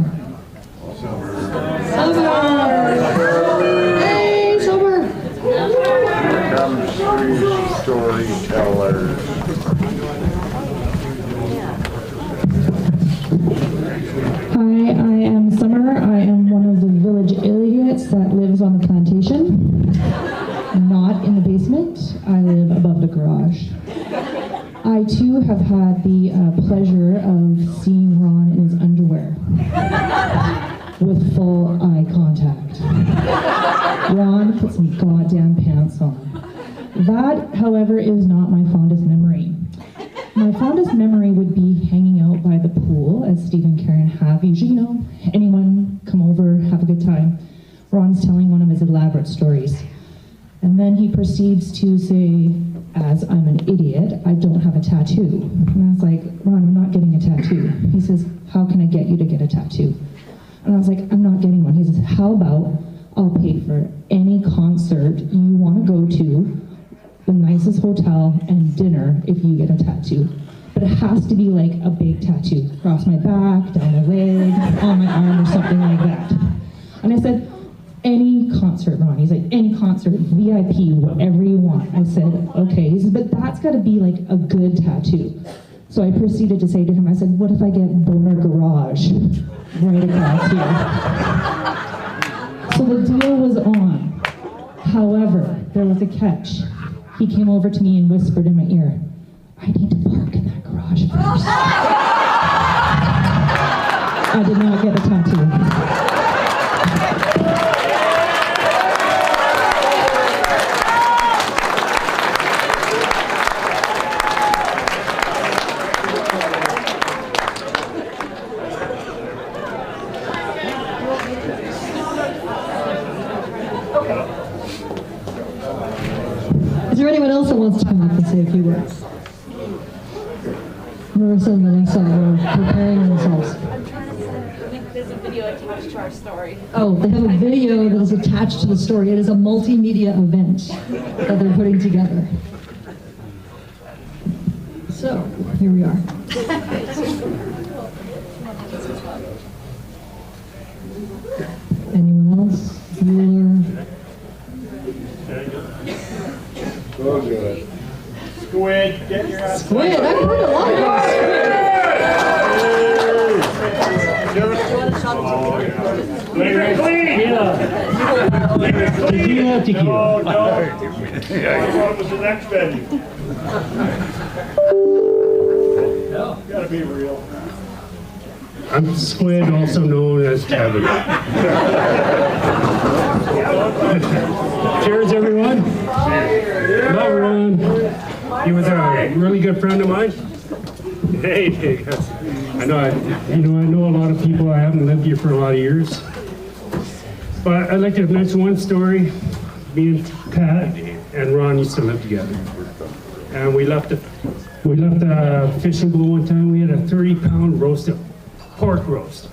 Hey, Summer. Here comes three storytellers. Hi, I am Summer. I am one of the village idiots that lives on the plantation. Not in the basement. I live above the garage. I too have had the pleasure of seeing Ron in his underwear with full eye contact. Ron, put some goddamn pants on. That, however, is not my fondest memory. My fondest memory would be hanging out by the pool, as Steve and Karen have. Usually, you know, anyone come over, have a good time. Ron's telling one of his elaborate stories. And then he proceeds to say, as I'm an idiot, I don't have a tattoo. And I was like, Ron, I'm not getting a tattoo. He says, how can I get you to get a tattoo? And I was like, I'm not getting one. He says, how about I'll pay for any concert you want to go to, the nicest hotel, and dinner if you get a tattoo. But it has to be like a big tattoo, across my back, down my leg, on my arm, or something like that. And I said, any concert, Ron. He's like, any concert, VIP, whatever you want. I said, okay. He says, but that's got to be like a good tattoo. So I proceeded to say to him, I said, what if I get Boner Garage right across here? So the deal was on. However, there was a catch. He came over to me and whispered in my ear, I need to park in that garage first. I did not get a tattoo. Is there anyone else that wants to come up and say a few words? Marissa and Vanessa are preparing themselves. There's a video attached to our story. Oh, they have a video that is attached to the story. It is a multimedia event that they're putting together. So, here we are. Anyone else? Bueller? Oh, good. Squid, get your ass. Squid, I've heard a lot about squid. Leave it clean! Did you have tequila? Oh, no. What was the next venue? Gotta be real. I'm Squid, also known as Kevin. Cheers, everyone. Not Ron. He was a really good friend of mine. Hey, I know a lot of people. I haven't lived here for a lot of years, but I'd like to mention one story. Me and Pat and Ron used to live together, and we left a fishing bowl one time. We had a 30-pound roasted pork roast.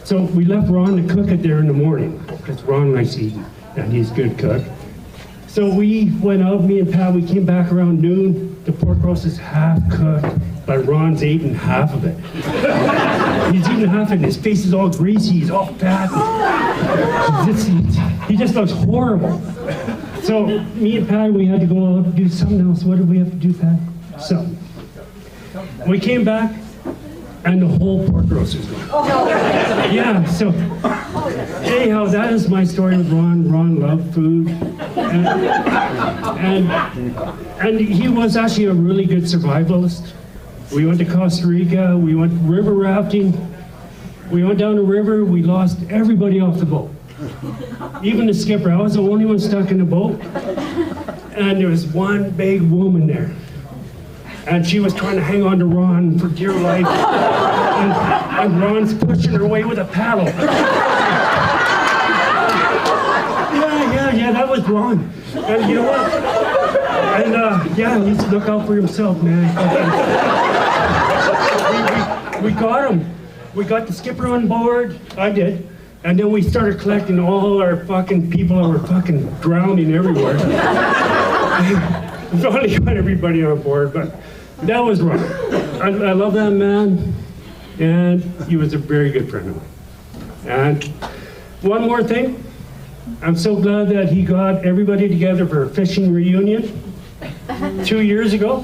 So we left Ron to cook it there in the morning, because Ron likes to eat, and he's a good cook. So we went out, me and Pat, we came back around noon. The pork roast is half cooked, but Ron's eaten half of it. He's eating half and his face is all greasy, he's all fat. He just looks horrible. So me and Pat, we had to go out and do something else. What did we have to do, Pat? So we came back and the whole pork roast was gone. Yeah, so anyhow, that is my story with Ron. Ron loved food. And he was actually a really good survivalist. We went to Costa Rica, we went river rafting. We went down the river, we lost everybody off the boat. Even the skipper, I was the only one stuck in the boat. And there was one big woman there. And she was trying to hang on to Ron for dear life. And Ron's pushing her away with a paddle. Yeah, that was Ron. And you know what? And yeah, he needs to look out for himself, man. We got him. We got the skipper on board. I did. And then we started collecting all our fucking people that were fucking drowning everywhere. We finally got everybody on board, but that was Ron. I love that man, and he was a very good friend of mine. And one more thing, I'm so glad that he got everybody together for a fishing reunion 2 years ago.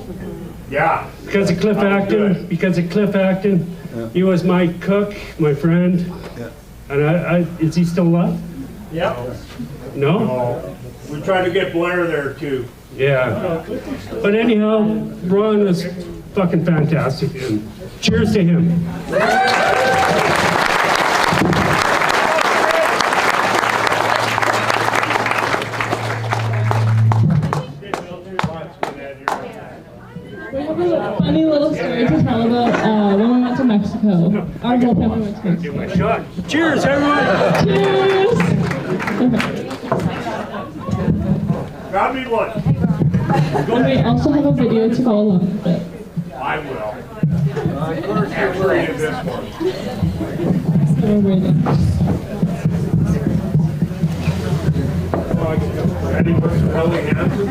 Yeah. Because of Cliff Acton. He was my cook, my friend. Yeah. And is he still alive? Yep. No? We tried to get Blair there too. Yeah. But anyhow, Ron was fucking fantastic. And cheers to him. We have a funny little story to tell about when we went to Mexico. Our whole family went to Mexico. Cheers, everyone! Cheers! Grab me one. And we also have a video to go along with it. I will. X-rated this one. So we're waiting. Ready for some Helly Hansen?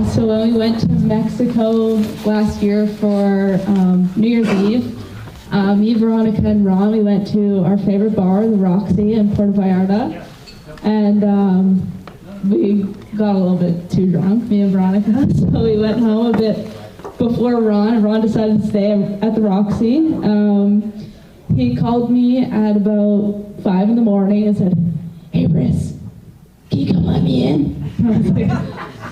So when we went to Mexico last year for New Year's Eve, me, Veronica, and Ron, we went to our favorite bar, the Roxy in Puerto Vallarta, and we got a little bit too drunk, me and Veronica, so we went home a bit before Ron, and Ron decided to stay at the Roxy. He called me at about 5 in the morning and said, "Hey, Briss, can you come let me in?" And I was like,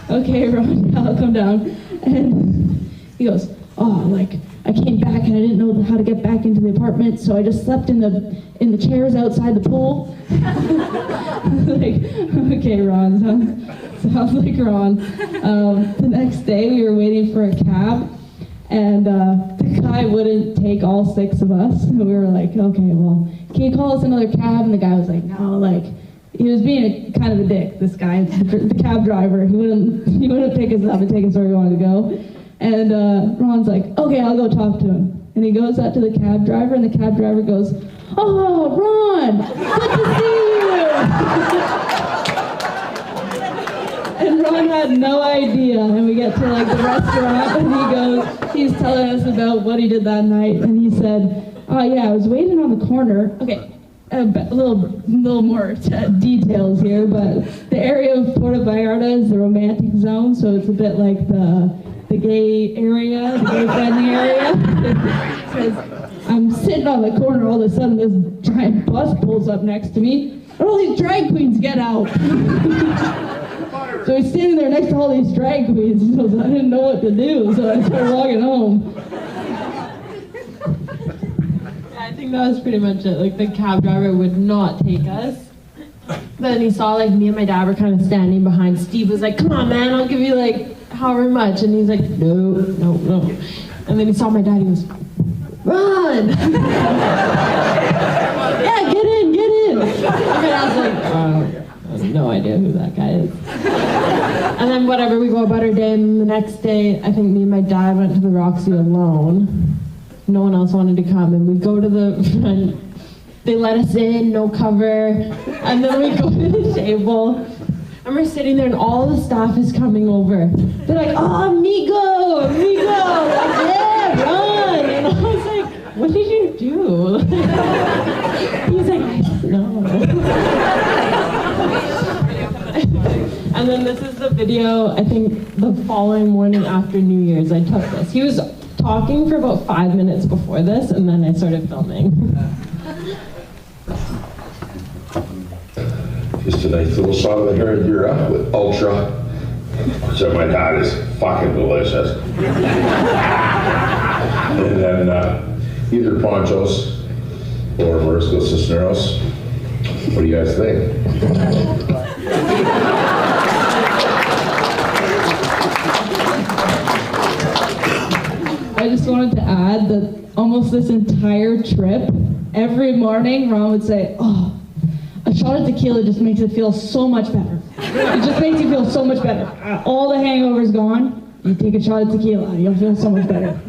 "Okay, Ron, I'll come down." And he goes, "Oh, like, I came back and I didn't know how to get back into the apartment, so I just slept in the chairs outside the pool." Like, okay, Ron, sounds like Ron. The next day we were waiting for a cab, and the guy wouldn't take all 6 of us. And we were like, "Okay, well, can you call us another cab?" And the guy was like, "No," like, he was being kind of a dick, this guy, the cab driver. He wouldn't pick us up and take us where we wanted to go. And Ron's like, "Okay, I'll go talk to him." And he goes out to the cab driver, and the cab driver goes, "Oh, Ron, good to see you." And Ron had no idea. And we get to like the restaurant, and he's telling us about what he did that night. And he said, "Oh yeah, I was waiting on the corner." Okay. A little more details here, but the area of Puerto Vallarta is the romantic zone, so it's a bit like the gay area, the gay-friendly area. Says, I'm sitting on the corner, all of a sudden this giant bus pulls up next to me, and all these drag queens get out. So he's standing there next to all these drag queens, and I didn't know what to do, so I started walking home. I think that was pretty much it. Like, the cab driver would not take us. Then he saw, like, me and my dad were kind of standing behind. Steve was like, "Come on, man, I'll give you, like, however much." And he's like, no. And then he saw my dad, he goes, "Run!" "Yeah, get in. And I was like, I have no idea who that guy is. And then whatever, we go about our day, and the next day, I think me and my dad went to the Roxy alone. No one else wanted to come, and we go to the front. They let us in, no cover, and then we go to the table, and we're sitting there, and all the staff is coming over. They're like, oh, amigo, amigo, like, yeah, run. And I was like, what did you do? He's like, I don't know. And then this is the video, I think the following morning after New Year's, I took this. He was talking for about 5 minutes before this, and then I started filming. Just a nice little shot of the Herradura with Ultra. So my dad is fucking delicious. And then either Ponchos or Marisco Cisneros. What do you guys think? I just wanted to add that almost this entire trip, every morning, Ron would say, oh, a shot of tequila just makes it feel so much better. It just makes you feel so much better. All the hangover's gone, you take a shot of tequila, you'll feel so much better.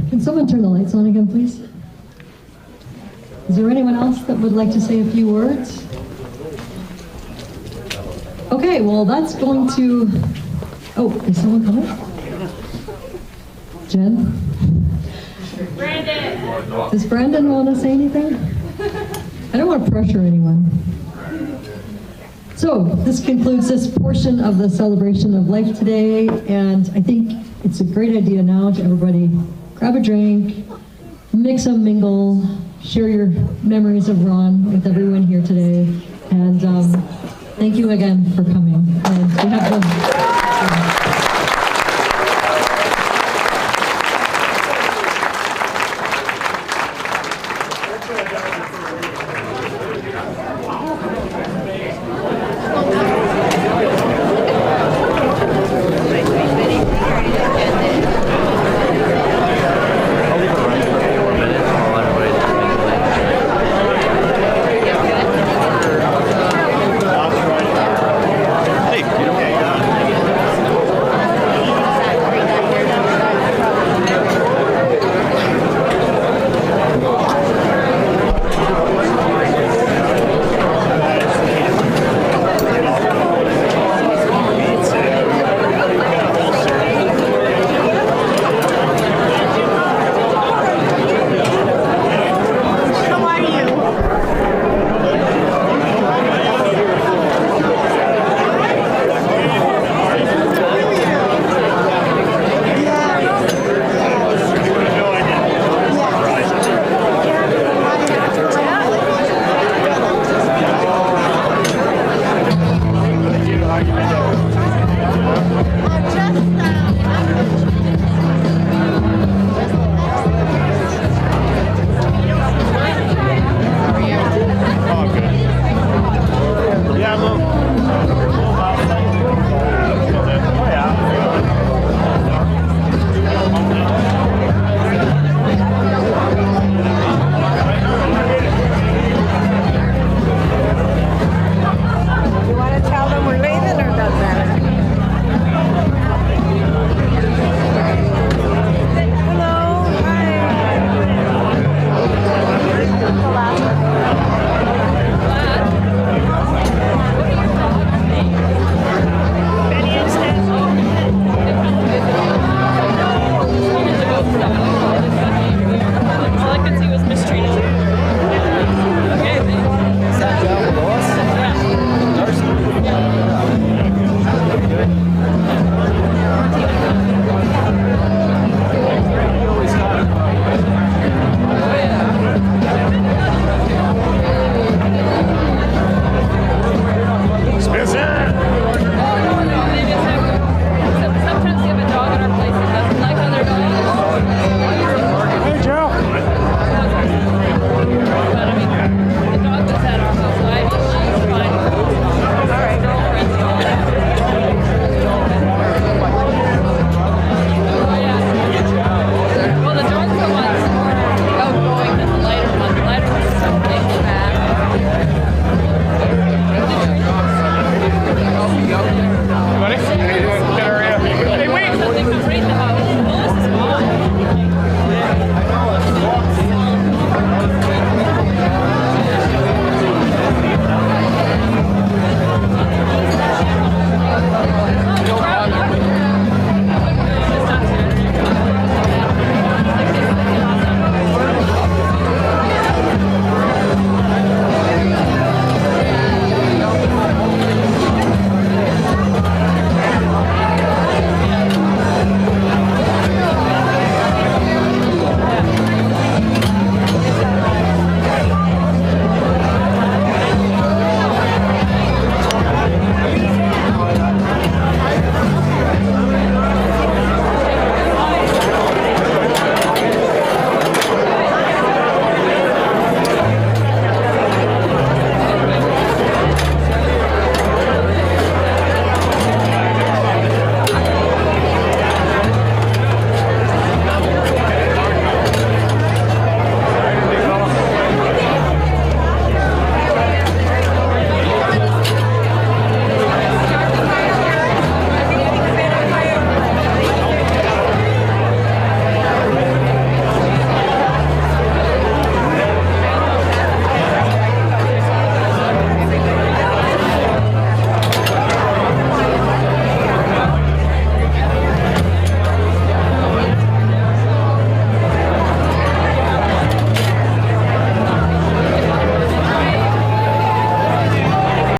Can someone turn the lights on again, please? Is there anyone else that would like to say a few words? Okay, well, that's going to... Oh, is someone coming? Jen? Brandon! Does Brandon want to say anything? I don't want to pressure anyone. So, this concludes this portion of the celebration of life today, and I think it's a great idea now to everybody grab a drink, mix and mingle, share your memories of Ron with everyone here today, and thank you again for coming. And we have the How you been doing?